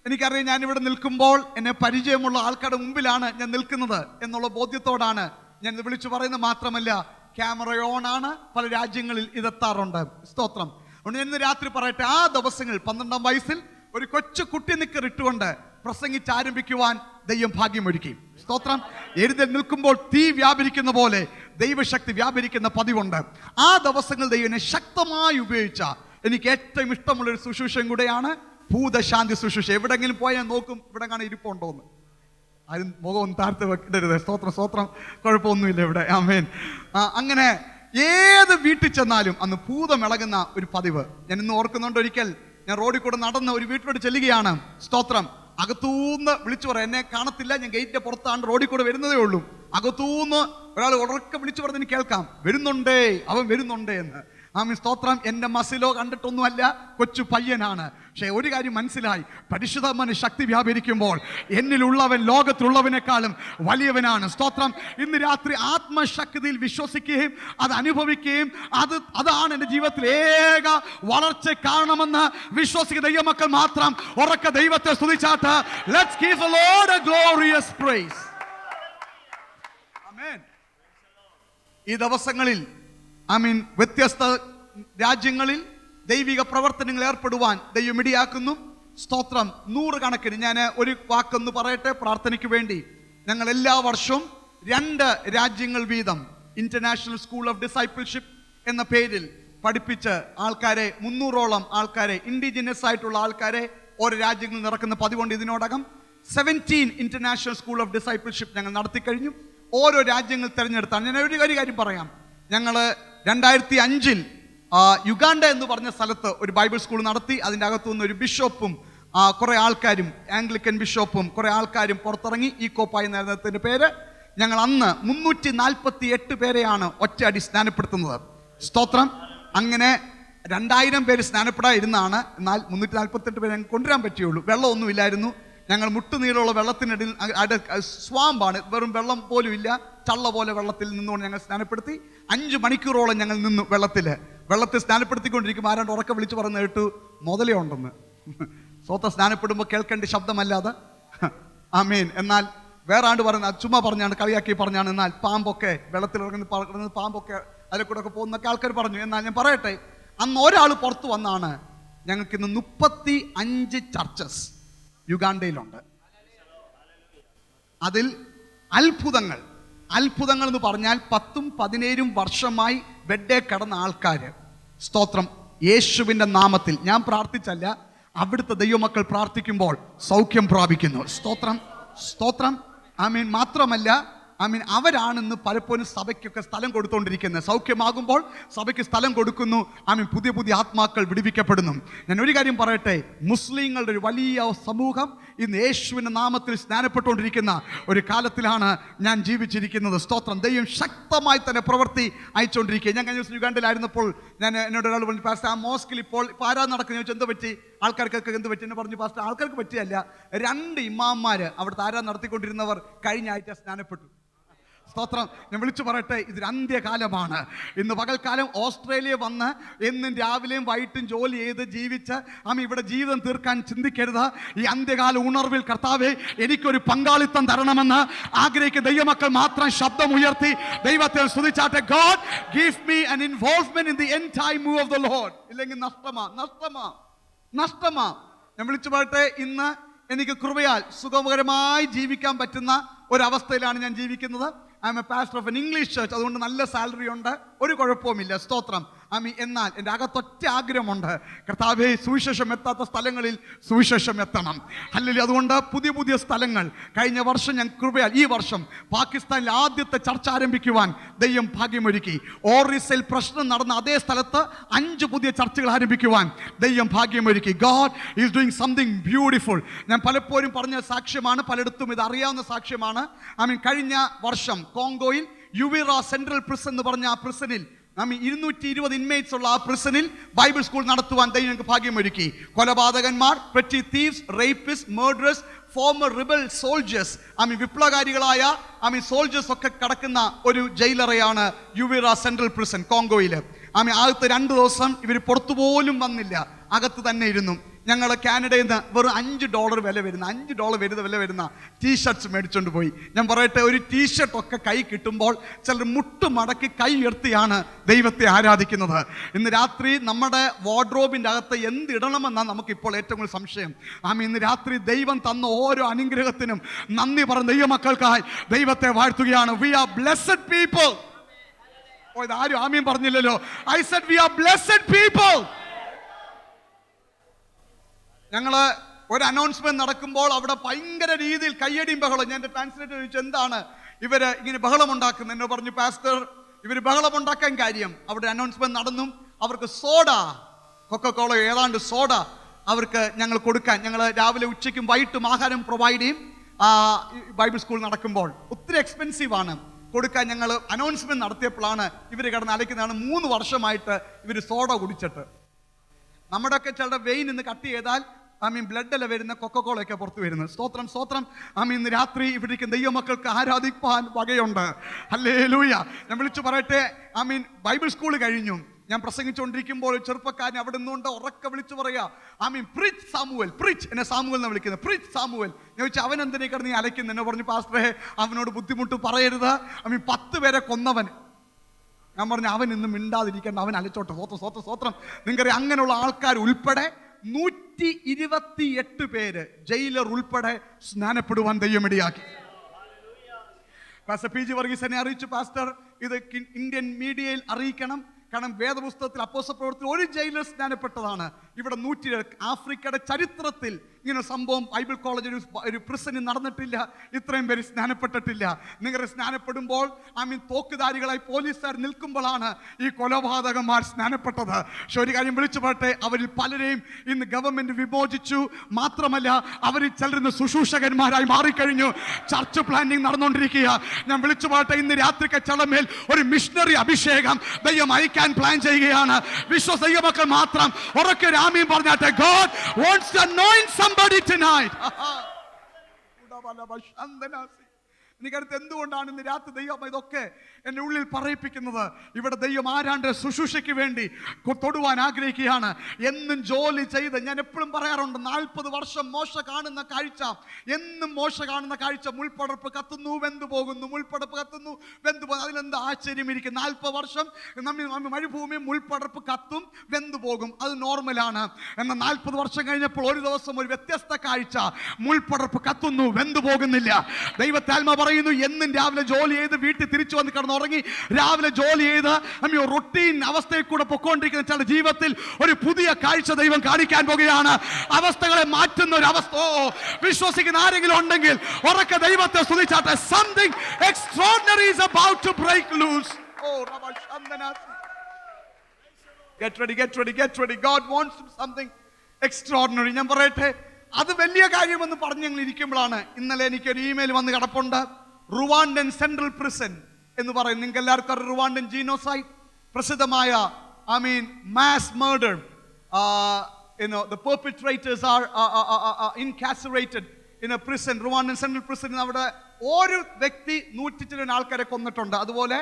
എനിക്കറിയാം, ഞാൻ ഇവിടെ നിൽക്കുമ്പോൾ എന്നെ പരിചയമുള്ള ആൾക്കാരുടെ മുമ്പിലാണ് ഞാൻ നിൽക്കുന്നത് എന്നുള്ള ബോധ്യത്തോടാണ് ഞാൻ ഇത് വിളിച്ചു പറയുന്നത്. മാത്രമല്ല, ക്യാമറ ഓൺ ആണ്. പല രാജ്യങ്ങളിൽ ഇതെത്താറുണ്ട്. സ്തോത്രം. അതുകൊണ്ട് ഞാൻ ഇന്ന് രാത്രി പറയട്ടെ, ആ ദിവസങ്ങൾ 12ാം വയസ്സിൽ ഒരു കൊച്ചു കുട്ടി നിക്കറിട്ടുകൊണ്ട് പ്രസംഗിച്ച് ആരംഭിക്കുവാൻ ദൈവം ഭാഗ്യമൊരുക്കി. സ്തോത്രം. എഴുന്നേറ്റ് നിൽക്കുമ്പോൾ തീ വ്യാപരിക്കുന്ന പോലെ ദൈവശക്തി വ്യാപരിക്കുന്ന പതിവുണ്ട്. ആ ദിവസങ്ങൾ ദൈവനെ ശക്തമായി ഉപയോഗിച്ച എനിക്ക് ഏറ്റവും ഇഷ്ടമുള്ളൊരു ശുശ്രൂഷയും കൂടെയാണ് ഭൂതശാന്തി ശുശ്രൂഷ. എവിടെങ്കിലും പോയാൽ നോക്കും ഇവിടെ കാണാൻ ഇരിപ്പുണ്ടോന്ന്. ആരും മുഖം ഒന്ന് താഴ്ത്ത് വെക്കരുത്. സ്തോത്രം സ്തോത്രം. കുഴപ്പമൊന്നുമില്ല ഇവിടെ. ആമേൻ. അങ്ങനെ ഏത് വീട്ടിൽ ചെന്നാലും അന്ന് ഭൂതം ഇളകുന്ന ഒരു പതിവ് ഞാൻ ഇന്ന് ഓർക്കുന്നുണ്ട്. ഒരിക്കൽ ഞാൻ റോഡിൽ കൂടെ നടന്ന് ഒരു വീട്ടിലോട്ട് ചെല്ലുകയാണ്. സ്തോത്രം. അകത്തൂന്ന് വിളിച്ചു പറയാം, എന്നെ കാണത്തില്ല, ഞാൻ ഗേറ്റിന്റെ പുറത്താണ്, റോഡിൽ കൂടെ വരുന്നതേ ഉള്ളൂ. അകത്തൂന്ന് ഒരാൾ ഉറക്കെ വിളിച്ചു പറഞ്ഞ് കേൾക്കാം, വരുന്നുണ്ടേ, അവൻ വരുന്നുണ്ടേ എന്ന്. ആമീൻ. സ്തോത്രം. എൻ്റെ മസിലോ കണ്ടിട്ടൊന്നുമല്ല, കൊച്ചു പയ്യനാണ്. പക്ഷേ ഒരു കാര്യം മനസ്സിലായി, പരിശുദ്ധാത്മാവിന്റെ ശക്തി വ്യാപരിക്കുമ്പോൾ എന്നിലുള്ളവൻ ലോകത്തിലുള്ളവനേക്കാളും വലിയവനാണ്. സ്തോത്രം. ഇന്ന് രാത്രി ആത്മശക്തിയിൽ വിശ്വസിക്കുകയും അത് അനുഭവിക്കുകയും അതാണ് എൻ്റെ ജീവിതത്തിൽ ഏക വളർച്ച കാണണമെന്ന് വിശ്വസിക്കുന്ന ദൈവമക്കൾ മാത്രം ഉറക്കെ ദൈവത്തെ സ്തുതിച്ചാട്ട് let's give the Lord a glorious praise. ആമേൻ. ഈ ദിവസങ്ങളിൽ വ്യത്യസ്ത രാജ്യങ്ങളിൽ ദൈവിക പ്രവർത്തനങ്ങൾ ഏർപ്പെടുവാൻ ദൈവം ഇടയാക്കുന്നു. സ്തോത്രം. 100 കണക്കിന്. ഞാൻ ഒരു വാക്കൊന്ന് പറയട്ടെ പ്രാർത്ഥനയ്ക്ക് വേണ്ടി. ഞങ്ങൾ എല്ലാ വർഷവും 2 രാജ്യങ്ങൾ വീതം ഇന്റർനാഷണൽ സ്കൂൾ ഓഫ് ഡിസൈപ്പിൾഷിപ്പ് എന്ന പേരിൽ പഠിപ്പിച്ച് ആൾക്കാരെ 300ഓളം ആൾക്കാരെ ഇൻഡിജിനസ് ആയിട്ടുള്ള ആൾക്കാരെ ഓരോ രാജ്യങ്ങളിൽ നടക്കുന്ന പതിവുണ്ട്. ഇതിനോടകം 17 ഇന്റർനാഷണൽ സ്കൂൾ ഓഫ് ഡിസൈപ്പിൾഷിപ്പ് ഞങ്ങൾ നടത്തി കഴിഞ്ഞു. ഓരോ രാജ്യങ്ങൾ തിരഞ്ഞെടുത്താണ്. ഞാൻ ഒരു കാര്യം പറയാം. ഞങ്ങൾ 2005 യുഗാണ്ട എന്ന് പറഞ്ഞ സ്ഥലത്ത് ഒരു ബൈബിൾ സ്കൂൾ നടത്തി. അതിൻ്റെ അകത്തുനിന്ന് ഒരു ബിഷപ്പും കുറേ ആൾക്കാരും, ആംഗ്ലിക്കൻ ബിഷപ്പും കുറേ ആൾക്കാരും പുറത്തിറങ്ങി. ഈ കോപ്പായി നേതൃത്വത്തിൻ്റെ പേര്. ഞങ്ങൾ അന്ന് 348 പേരെയാണ് ഒറ്റയടി സ്നാനപ്പെടുത്തുന്നത്. സ്തോത്രം. അങ്ങനെ 2000 പേര് സ്നാനപ്പെടാതിരുന്നാണ്. എന്നാൽ 348 പേരെ ഞങ്ങൾക്ക് കൊണ്ടുവരാൻ പറ്റുകയുള്ളൂ. വെള്ളമൊന്നുമില്ലായിരുന്നു. ഞങ്ങൾ മുട്ടുനീളമുള്ള വെള്ളത്തിനിടയിൽ സ്വാമ്പാണ്, വെറും വെള്ളം പോലും ഇല്ല, ചള്ള പോലെ വെള്ളത്തിൽ നിന്നുകൊണ്ട് ഞങ്ങൾ സ്നാനപ്പെടുത്തി. 5 മണിക്കൂറോളം ഞങ്ങൾ നിന്നു വെള്ളത്തിൽ സ്നാനപ്പെടുത്തിക്കൊണ്ടിരിക്കുമ്പോൾ ആരാണ്ട് ഉറക്കെ വിളിച്ച് പറഞ്ഞു കേട്ടു, മുതലേ ഉണ്ടെന്ന്. സ്വത്ത സ്നാനപ്പെടുമ്പോൾ കേൾക്കേണ്ട ശബ്ദമല്ലാതെ. ആമേൻ. എന്നാൽ വേറെ ആണ്ട് പറഞ്ഞ ചുമ്മാ പറഞ്ഞാണ്, കളിയാക്കി പറഞ്ഞാണ്. എന്നാൽ പാമ്പൊക്കെ വെള്ളത്തിൽ ഇറങ്ങുന്ന പാമ്പൊക്കെ അതിൽ കൂടെ ഒക്കെ പോകുന്നൊക്കെ ആൾക്കാർ പറഞ്ഞു. എന്നാൽ ഞാൻ പറയട്ടെ, അന്ന് ഒരാൾ പുറത്തു വന്നാണ്. ഞങ്ങൾക്കിന്ന് 35 ചർച്ചസ് യുഗാണ്ടയിലുണ്ട്. അതിൽ അത്ഭുതങ്ങൾ എന്ന് പറഞ്ഞാൽ 10ഉം 17ഉം വർഷമായി ബെഡേ കിടന്ന ആൾക്കാര്. സ്തോത്രം. യേശുവിൻ്റെ നാമത്തിൽ ഞാൻ പ്രാർത്ഥിച്ചല്ല, അവിടുത്തെ ദൈവമക്കൾ പ്രാർത്ഥിക്കുമ്പോൾ സൗഖ്യം പ്രാപിക്കുന്നു. സ്തോത്രം സ്തോത്രം. ആമീൻ. മാത്രമല്ല അവരാണെന്ന് പലപ്പോഴും സഭയ്ക്കൊക്കെ സ്ഥലം കൊടുത്തുകൊണ്ടിരിക്കുന്നത്. സൗഖ്യമാകുമ്പോൾ സഭയ്ക്ക് സ്ഥലം കൊടുക്കുന്നു. പുതിയ ആത്മാക്കൾ വിടുവിക്കപ്പെടുന്നു. ഞാൻ ഒരു കാര്യം പറയട്ടെ, മുസ്ലിങ്ങളുടെ ഒരു വലിയ സമൂഹം ഇന്ന് യേശുവിൻ്റെ നാമത്തിൽ സ്നാനപ്പെട്ടുകൊണ്ടിരിക്കുന്ന ഒരു കാലത്തിലാണ് ഞാൻ ജീവിച്ചിരിക്കുന്നത്. സ്തോത്രം. ദൈവം ശക്തമായി തന്നെ പ്രവൃത്തി അയച്ചുകൊണ്ടിരിക്കുക. ഞാൻ കഴിഞ്ഞ ദിവസം യുഗാണ്ടയിലായിരുന്നപ്പോൾ എന്നോട് ഒരാൾ പറഞ്ഞു, പാസ്റ്റർ, ആ മോസ്കിൽ ഇപ്പോൾ ആരാ നടക്കുന്നത് ചോദിച്ചാൽ എന്ത് പറ്റി, ആൾക്കാർക്കൊക്കെ എന്ത് പറ്റി എന്ന് പറഞ്ഞു. പാസ്റ്റർ, ആൾക്കാർക്ക് പറ്റിയല്ല, 2 ഇമാമാർ അവിടുത്തെ ആരാ നടത്തിക്കൊണ്ടിരുന്നവർ കഴിഞ്ഞ ആഴ്ച സ്നാനപ്പെട്ടു. സ്തോത്രം. ഞാൻ വിളിച്ചു പറയട്ടെ, ഇതൊരു അന്ത്യകാലമാണ്. ഇന്ന് പകൽക്കാലം ഓസ്ട്രേലിയ വന്ന് എന്നും രാവിലെയും വൈകിട്ടും ജോലി ചെയ്ത് ജീവിച്ച് ഇവിടെ ജീവിതം തീർക്കാൻ ചിന്തിക്കരുത്. ഈ അന്ത്യകാല ഉണർവിൽ കർത്താവേ എനിക്കൊരു പങ്കാളിത്തം തരണമെന്ന് ആഗ്രഹിക്കുന്ന ദൈവമക്കൾ മാത്രം ശബ്ദം ഉയർത്തി ദൈവത്തെ സ്തുതിച്ചാട്ടെ. God give me an involvement in the end time move of the Lord. ഇല്ലെങ്കിൽ നഷ്ടമാ. ഞാൻ വിളിച്ചു പറയട്ടെ, ഇന്ന് എനിക്ക് കൃപയാൽ സുഖകരമായി ജീവിക്കാൻ പറ്റുന്ന ഒരവസ്ഥയിലാണ് ഞാൻ ജീവിക്കുന്നത്. I M A pastor of N English church. അതുകൊണ്ട് നല്ല സാലറി ഉണ്ട്, ഒരു കുഴപ്പവുമില്ല. സ്തോത്രം. എന്നാൽ എൻ്റെ അകത്തൊറ്റ ആഗ്രഹമുണ്ട്, കർത്താവേ സുവിശേഷം എത്താത്ത സ്ഥലങ്ങളിൽ സുവിശേഷം എത്തണം. അല്ലെങ്കിൽ അതുകൊണ്ട് പുതിയ സ്ഥലങ്ങൾ കഴിഞ്ഞ വർഷം ഞാൻ കൃപയാൽ ഈ വർഷം പാകിസ്ഥാനിൽ ആദ്യത്തെ ചർച്ച ആരംഭിക്കുവാൻ ദൈവം ഭാഗ്യമൊരുക്കി. ഓറിസിൽ പ്രശ്നം നടന്ന അതേ സ്ഥലത്ത് 5 പുതിയ ചർച്ചകൾ ആരംഭിക്കുവാൻ ദൈവം ഭാഗ്യമൊരുക്കി. God is doing something beautiful. ഞാൻ പലപ്പോഴും പറഞ്ഞ സാക്ഷ്യമാണ്, പലയിടത്തും ഇത് അറിയാവുന്ന സാക്ഷ്യമാണ്. കഴിഞ്ഞ വർഷം കോങ്കോയിൽ യുവിറ സെൻട്രൽ പ്രിസൺ എന്ന് പറഞ്ഞ ആ പ്രിസണിൽ 220 ഇൻമേറ്റ്സ് ഉള്ള ആ പ്രിസണിൽ ബൈബിൾ സ്കൂൾ നടത്തുവാൻ ദൈവം ഞങ്ങൾക്ക് ഭാഗ്യമൊരുക്കി. കൊലപാതകന്മാർ, petty thieves, rapist, murderers, former rebel soldiers, വിപ്ലവകാരികളായ സോൾജേഴ്സ് ഒക്കെ കിടക്കുന്ന ഒരു ജയിലറയാണ് യുവിറ സെൻട്രൽ പ്രിസൺ കോങ്കോയിൽ. ആദ്യത്തെ 2 ദിവസം ഇവർ പുറത്തുപോലും വന്നില്ല, അകത്ത് തന്നെ ഇരുന്നു. ഞങ്ങൾ കാനഡയിൽ നിന്ന് വെറും $5 വില വരുന്ന $5 വില വരുന്ന ടീഷർട്ട്സ് മേടിച്ചുകൊണ്ട് പോയി. ഞാൻ പറയട്ടെ, ഒരു ടീഷർട്ടൊക്കെ കൈ കിട്ടുമ്പോൾ ചിലർ മുട്ട് മടക്കി കൈ ഉയർത്തിയാണ് ദൈവത്തെ ആരാധിക്കുന്നത്. ഇന്ന് രാത്രി നമ്മുടെ വാർഡ്രോബിൻ്റെ അകത്ത് എന്തിടണമെന്നാണ് നമുക്കിപ്പോൾ ഏറ്റവും കൂടുതൽ സംശയം. ഇന്ന് രാത്രി ദൈവം തന്ന ഓരോ അനുഗ്രഹത്തിനും നന്ദി പറഞ്ഞ ദൈവമക്കൾക്കായി ദൈവത്തെ വാഴ്ത്തുകയാണ്. We are blessed people. ആരും ആമീൻ പറഞ്ഞില്ലല്ലോ. I said we are blessed people. ഞങ്ങള് ഒരു അനൗൺസ്മെന്റ് നടക്കുമ്പോൾ അവിടെ ഭയങ്കര രീതിയിൽ കയ്യടിയും ബഹളം. ഞാൻ എൻ്റെ ട്രാൻസ്ലേറ്റർ ചോദിച്ചു, എന്താണ് ഇവര് ഇങ്ങനെ ബഹളം ഉണ്ടാക്കുന്നത്? എന്നെ പറഞ്ഞു, പാസ്റ്റർ, ഇവർ ബഹളം ഉണ്ടാക്കാൻ കാര്യം അവിടെ അനൗൺസ്മെന്റ് നടന്നു, അവർക്ക് സോഡ, കൊക്കക്കോള ഏതാണ്ട് സോഡ അവർക്ക് ഞങ്ങൾ കൊടുക്കാൻ, ഞങ്ങൾ രാവിലെ ഉച്ചയ്ക്കും വൈകിട്ടും ആഹാരം പ്രൊവൈഡ് ചെയ്യും. ബൈബിൾ സ്കൂൾ നടക്കുമ്പോൾ ഒത്തിരി എക്സ്പെൻസീവ് ആണ് കൊടുക്കാൻ. ഞങ്ങൾ അനൗൺസ്മെന്റ് നടത്തിയപ്പോഴാണ് ഇവർ കിടന്ന് അലയ്ക്കുന്നതാണ്. 3 വർഷമായിട്ട് ഇവർ സോഡ കുടിച്ചിട്ട്. നമ്മുടെയൊക്കെ ചിലരുടെ വെയിൻ ഇന്ന് കട്ട് ചെയ്താൽ ബ്ലഡ് അല്ല വരുന്ന, കൊക്കക്കോളയൊക്കെ പുറത്ത് വരുന്നത്. സ്തോത്രം സ്തോത്രം. ഇന്ന് രാത്രി ഇവിടേക്ക് ദൈവമക്കൾക്ക് ആരാധിപ്പാൻ വകയുണ്ട്. ഹല്ലേലൂയ. ഞാൻ വിളിച്ചു പറയട്ടെ, ബൈബിൾ സ്കൂൾ കഴിഞ്ഞു. ഞാൻ പ്രസംഗിച്ചുകൊണ്ടിരിക്കുമ്പോൾ ചെറുപ്പക്കാരൻ അവിടെ നിന്നുകൊണ്ട് ഉറക്കെ വിളിച്ചു പറയാ, പ്രീച്ച് സാമുവൽ, പ്രീച്ച്. എന്നെ സാമുവൽ എന്നാണ് വിളിക്കുന്നത്, പ്രീച്ച് സാമുവൽ. ഞാൻ ചോദിച്ചു, അവൻ എന്തിനേ കിടന്ന് നീ അലയ്ക്കുന്നു? എന്നെ പറഞ്ഞു, പാസ്റ്ററെ, അവനോട് ബുദ്ധിമുട്ട് പറയരുത്, 10 പേരെ കൊന്നവൻ. ഞാൻ പറഞ്ഞു, അവൻ ഇന്ന് മിണ്ടാതിരിക്കേണ്ട, അവൻ അലച്ചോട്ടെ. സ്വോത്രം സ്വോത്രം. നിങ്ങൾക്കറിയാം, അങ്ങനെയുള്ള ആൾക്കാർ ഉൾപ്പെടെ 128 പേര് ജയിലർ ഉൾപ്പെടെ സ്നാനപ്പെടുവാൻ ദൈവമിടയാക്കി. പാസ്റ്റർ PG വർഗീസ് എന്നെ അറിയിച്ചു, പാസ്റ്റർ, ഇത് ഇന്ത്യൻ മീഡിയയിൽ അറിയിക്കണം. കാരണം വേദപുസ്തകത്തിൽ അപ്പോസ്തല പ്രവൃത്തിയിൽ ഒരു ജയിലർ സ്നാനപ്പെട്ടതാണ്. ഇവിടെ 100. ആഫ്രിക്കയുടെ ചരിത്രത്തിൽ ഇങ്ങനെ സംഭവം ബൈബിൾ കോളേജ് ഒരു പ്രിസണിൽ നടന്നിട്ടില്ല. ഇത്രയും പേര് സ്നാനപ്പെട്ടിട്ടില്ല. നിങ്ങൾ സ്നാനപ്പെടുമ്പോൾ തോക്കുധാരികളായി പോലീസുകാർ നിൽക്കുമ്പോഴാണ് ഈ കൊലപാതകന്മാർ സ്നാനപ്പെട്ടത്. പക്ഷെ ഒരു കാര്യം വിളിച്ചു പറട്ടെ, അവരിൽ പലരെയും ഇന്ന് ഗവൺമെന്റ് വിമോചിച്ചു. മാത്രമല്ല, അവരിൽ ചിലർ ശുശ്രൂഷകന്മാരായി മാറിക്കഴിഞ്ഞു. ചർച്ച് പ്ലാനിങ് നടന്നുകൊണ്ടിരിക്കുക. ഞാൻ വിളിച്ചു പറട്ടെ, ഇന്ന് രാത്രിക്ക് ചിലമേൽ ഒരു മിഷണറി അഭിഷേകം ദൈവം അയക്കാൻ പ്ലാൻ ചെയ്യുകയാണ്. വിശ്വാസ ദൈവമക്കൾ മാത്രം ഉറക്കെ ആമീൻ പറഞ്ഞാട്ടെ. God wants to anoint somebody tonight. എനിക്കടുത്ത് എന്തുകൊണ്ടാണ് ഇന്ന് രാത്രി ദൈവം ഇതൊക്കെ എൻ്റെ ഉള്ളിൽ പറയിപ്പിക്കുന്നത്? ഇവിടെ ദൈവം ആരാണ്ട് ശുശ്രൂഷയ്ക്ക് വേണ്ടി തൊടുവാൻ ആഗ്രഹിക്കുകയാണ്. എന്നും ജോലി ചെയ്ത്, ഞാൻ എപ്പോഴും പറയാറുണ്ട്, 40 വർഷം മോശ കാണുന്ന കാഴ്ച, എന്നും മോശ കാണുന്ന കാഴ്ച, മുൾപ്പടർപ്പ് കത്തുന്നു വെന്തു പോകുന്നു, മുൾപ്പടർപ്പ് കത്തുന്നു വെന്തു പോകുന്നു. അതിലെന്ത് ആശ്ചര്യം ഇരിക്കും? 40 വർഷം മരുഭൂമി മുൾപ്പടർപ്പ് കത്തും വെന്തു പോകും, അത് നോർമലാണ്. എന്നാൽ 40 വർഷം കഴിഞ്ഞപ്പോൾ ഒരു ദിവസം ഒരു വ്യത്യസ്ത കാഴ്ച, മുൾപ്പടർപ്പ് കത്തുന്നു വെന്തു പോകുന്നില്ല. ദൈവത്തെ ആത്മാ പറയുന്നു, എന്നും രാവിലെ ജോലി ചെയ്ത് വീട്ടിൽ തിരിച്ചു വന്ന് കിടന്നുറങ്ങി, രാവിലെ ജോലി ചെയ്ത് റൊട്ടീൻ അവസ്ഥയിൽ കൂടെ പൊക്കോണ്ടിരിക്കുന്ന ചില ജീവിതത്തിൽ ഒരു പുതിയ കാഴ്ച ദൈവം കാണിക്കാൻ പോകുകയാണ്. അവസ്ഥകളെ മാറ്റുന്ന ഒരു അവസ്ഥ. വിശ്വസിക്കുന്ന ആരെങ്കിലും ഉണ്ടെങ്കിൽ ഉറക്കെ ദൈവത്തെ സ്തുതിച്ചാട്ടെ. Something extraordinary is about to break loose. Oh, Rabba Shandanasi. Get ready, get ready, get ready. God wants something extraordinary. ഞാൻ പറയട്ടെ, അത് വലിയ കാര്യമെന്ന് പറഞ്ഞ് ഞങ്ങൾ ഇരിക്കുമ്പോഴാണ് ഇന്നലെ എനിക്കൊരു ഇമെയിൽ വന്ന് കിടപ്പുണ്ട്. റുവാണ്ടൻ സെൻട്രൽ പ്രിസൺ എന്ന് പറയും. നിങ്ങൾക്ക് എല്ലാവർക്കും അറിയാം, റുവാണ്ടൻ ജീനോസൈഡ്, പ്രസിദ്ധമായ mass murder. The perpetrators are incarcerated in a prison, Rwandan central prison. അവിടെ ഒരു വ്യക്തി 100 ആൾക്കാരെ കൊന്നിട്ടുണ്ട്. അതുപോലെ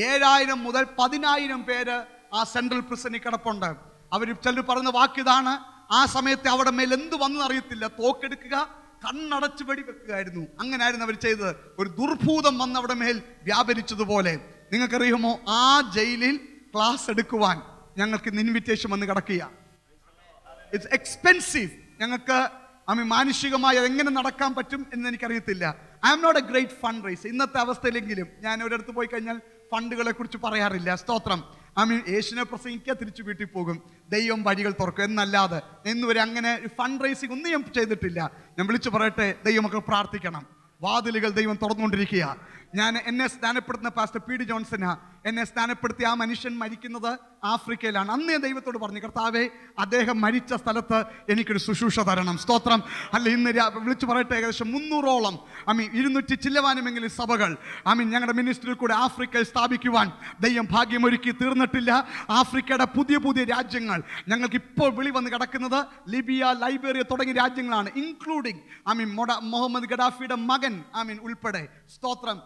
7000 മുതൽ 10000 പേര് ആ സെൻട്രൽ പ്രിസണിൽ കിടപ്പുണ്ട്. അവർ ചിലർ പറയുന്ന വാക്കിതാണ്, ആ സമയത്ത് അവിടെ മേൽ എന്ത് വന്നെന്ന് അറിയത്തില്ല, തോക്കെടുക്കുക, കണ്ണടച്ച് വെടിവെക്കുകയായിരുന്നു. അങ്ങനെയായിരുന്നു അവർ ചെയ്തത്. ഒരു ദുർഭൂതം വന്ന് അവിടെ മേൽ വ്യാപരിച്ചതുപോലെ. നിങ്ങൾക്കറിയുമോ, ആ ജയിലിൽ ക്ലാസ് എടുക്കുവാൻ ഞങ്ങൾക്ക് ഇന്ന് ഇൻവിറ്റേഷൻ വന്ന് കിടക്കുക. It's expensive. ഞങ്ങൾക്ക് മാനുഷികമായി അതെങ്ങനെ നടക്കാൻ പറ്റും എന്ന് എനിക്കറിയത്തില്ല. I am not a great fund raise. ഇന്നത്തെ അവസ്ഥയിലെങ്കിലും ഞാൻ ഒരിടത്ത് പോയി കഴിഞ്ഞാൽ ഫണ്ടുകളെ കുറിച്ച് പറയാറില്ല. സ്തോത്രം. യേശുവിനെ പ്രസംഗിക്കുക, തിരിച്ചു വീട്ടിൽ പോകും, ദൈവം വഴികൾ തുറക്കും എന്നല്ലാതെ ഇന്നുവരെ അങ്ങനെ ഫണ്ട് റൈസിങ് ഒന്നും ഞാൻ ചെയ്തിട്ടില്ല. ഞാൻ വിളിച്ചു പറയട്ടെ, ദൈവമക്കൾ പ്രാർത്ഥിക്കണം. വാതിലുകൾ ദൈവം തുറന്നുകൊണ്ടിരിക്കുക. എന്നെ സ്നാനപ്പെടുത്തുന്ന പാസ്റ്റർ PD ജോൺസനാ എന്നെ സ്നാനപ്പെടുത്തി. ആ മനുഷ്യൻ മരിക്കുന്നത് ആഫ്രിക്കയിലാണ്. അന്ന് ഞാൻ ദൈവത്തോട് പറഞ്ഞു, കർത്താവേ, അദ്ദേഹം മരിച്ച സ്ഥലത്ത് എനിക്കൊരു ശുശ്രൂഷ തരണം. സ്തോത്രം. അല്ല, ഇന്ന് വിളിച്ചു പറയട്ടെ, ഏകദേശം 300ഓളം 200 ചില്ലവാനുമെങ്കിലും സഭകൾ ഞങ്ങളുടെ മിനിസ്ട്രിയിൽ കൂടെ ആഫ്രിക്കയിൽ സ്ഥാപിക്കുവാൻ ദൈവം ഭാഗ്യമൊരുക്കി തീർന്നിട്ടില്ല. ആഫ്രിക്കയുടെ പുതിയ പുതിയ രാജ്യങ്ങൾ ഞങ്ങൾക്ക് ഇപ്പോൾ വിളി വന്ന് കിടക്കുന്നത് ലിബിയ, ലൈബേറിയ തുടങ്ങിയ രാജ്യങ്ങളാണ്. ഇൻക്ലൂഡിങ് മുഹമ്മദ് ഗഡാഫിയുടെ മകൻ മകൻ ഉൾപ്പെടെ. സ്തോത്രം.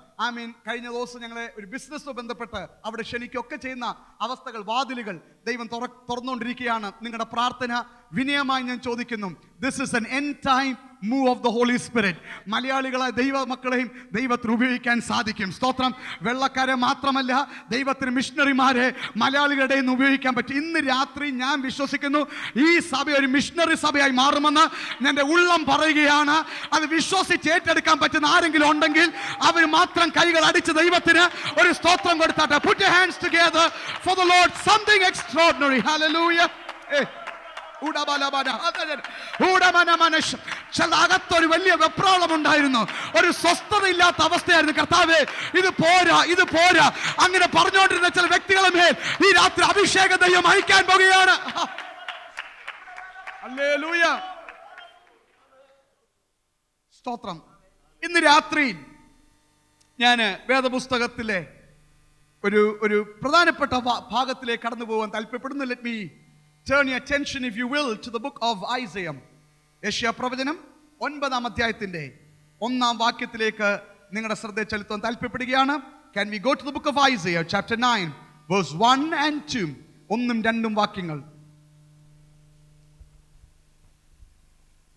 കഴിഞ്ഞ ദിവസം ഞങ്ങളെ ഒരു ബിസിനസ്സുമായി ബന്ധപ്പെട്ട് അവിടെ ക്ഷണിക്കുകയൊക്കെ ചെയ്യുന്ന അവസ്ഥകൾ, വാതിലുകൾ ദൈവം തുറന്നുകൊണ്ടിരിക്കുകയാണ്. നിങ്ങളുടെ പ്രാർത്ഥന വിനയമായി ഞാൻ ചോദിക്കുന്നു. This is an end time move of the Holy Spirit. മലയാളികളെ ദൈവ മക്കളെയും ദൈവത്തിന് ഉപയോഗിക്കാൻ സാധിക്കും. സ്തോത്രം. വെള്ളക്കാരെ മാത്രമല്ല, ദൈവത്തിന് മിഷണറിമാരെ മലയാളികളുടെ നിന്ന് ഉപയോഗിക്കാൻ പറ്റും. ഇന്ന് രാത്രി ഞാൻ വിശ്വസിക്കുന്നു ഈ സഭ ഒരു മിഷണറി സഭയായി മാറുമെന്ന് എൻ്റെ ഉള്ളം പറയുകയാണ്. അത് വിശ്വസിച്ച് ഏറ്റെടുക്കാൻ പറ്റുന്ന ആരെങ്കിലും ഉണ്ടെങ്കിൽ അവർ മാത്രം കൈകൾ അടിച്ച് ദൈവത്തിന് ഒരു സ്തോത്രം കൊടുത്താട്ടെ. Put your hands together for the Lord. Something extraordinary. Hallelujah. അകത്തൊരു വലിയ വെപ്രാളം ഉണ്ടായിരുന്നു. ഒരു സ്വസ്ഥതയില്ലാത്ത അവസ്ഥയായിരുന്നു. കർത്താവേ, ഇത് പോരാ, ഇത് പോരാ, അങ്ങനെ പറഞ്ഞുകൊണ്ടിരുന്ന ചില വ്യക്തികളെ മേൽ ഈ രാത്രി അഭിഷേക ദൈവം അയക്കാൻ പോകുകയാണ്. ഹല്ലേലൂയ. സ്തോത്രം. ഇന്ന് രാത്രി ഞാൻ വേദപുസ്തകത്തിലെ ഒരു പ്രധാനപ്പെട്ട ഭാഗത്തിലേക്ക് കടന്നു പോകാൻ താല്പര്യപ്പെടുന്നു. Let me turn your attention, if you will, to the book of Isaiah. യെശയ്യാ പ്രവചനം 9-ാം അധ്യായത്തിന്റെ 1-ാം വാക്യത്തിലേക്ക് നിങ്ങളുടെ ശ്രദ്ധ ചെലുത്താൻ താല്പര്യപ്പെടുകയാണ്. Can we go to the book of Isaiah, chapter 9, verse 1 and 2? 1-2 വാക്യങ്ങൾ.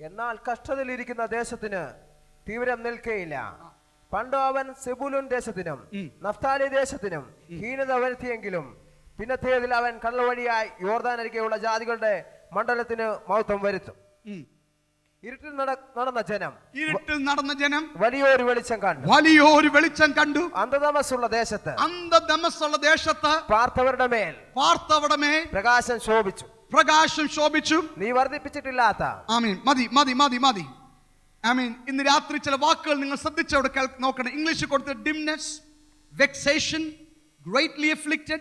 എന്നാൽ കഷ്ടതയിലിരിക്കുന്ന ദേശത്തിന് തീവ്രം നിൽക്കയില്ല. പണ്ട് അവൻ സെബൂലൂൻ ദേശത്തിനും നഫ്താലി ദേശത്തിനും ഹീനത വരുത്തിയെങ്കിലും പിന്നത്തേതിൽ അവൻ കടൽ വഴിയായി യോർദാൻ അരികെയുള്ള ജാതികളുടെ മണ്ഡലത്തിന് മഹത്വം വരുത്തും. ഇരുട്ടിൽ നടന്ന ജനം വലിയൊരു വെളിച്ചം കണ്ടു. അന്ധതമസ്സുള്ള ദേശത്ത് പാർത്തവരുടെ മേൽ പ്രകാശം ശോഭിച്ചു. നീ വർദ്ധിപ്പിച്ചിട്ടില്ലാത്ത. മതി. ഇന്ന് രാത്രി ചില വാക്കുകൾ നിങ്ങൾ ശ്രദ്ധിച്ചവിടെ നോക്കണം. ഇംഗ്ലീഷിൽ കൊടുത്ത ഡിംനെസ്, വെക്സേഷൻ, greatly afflicted,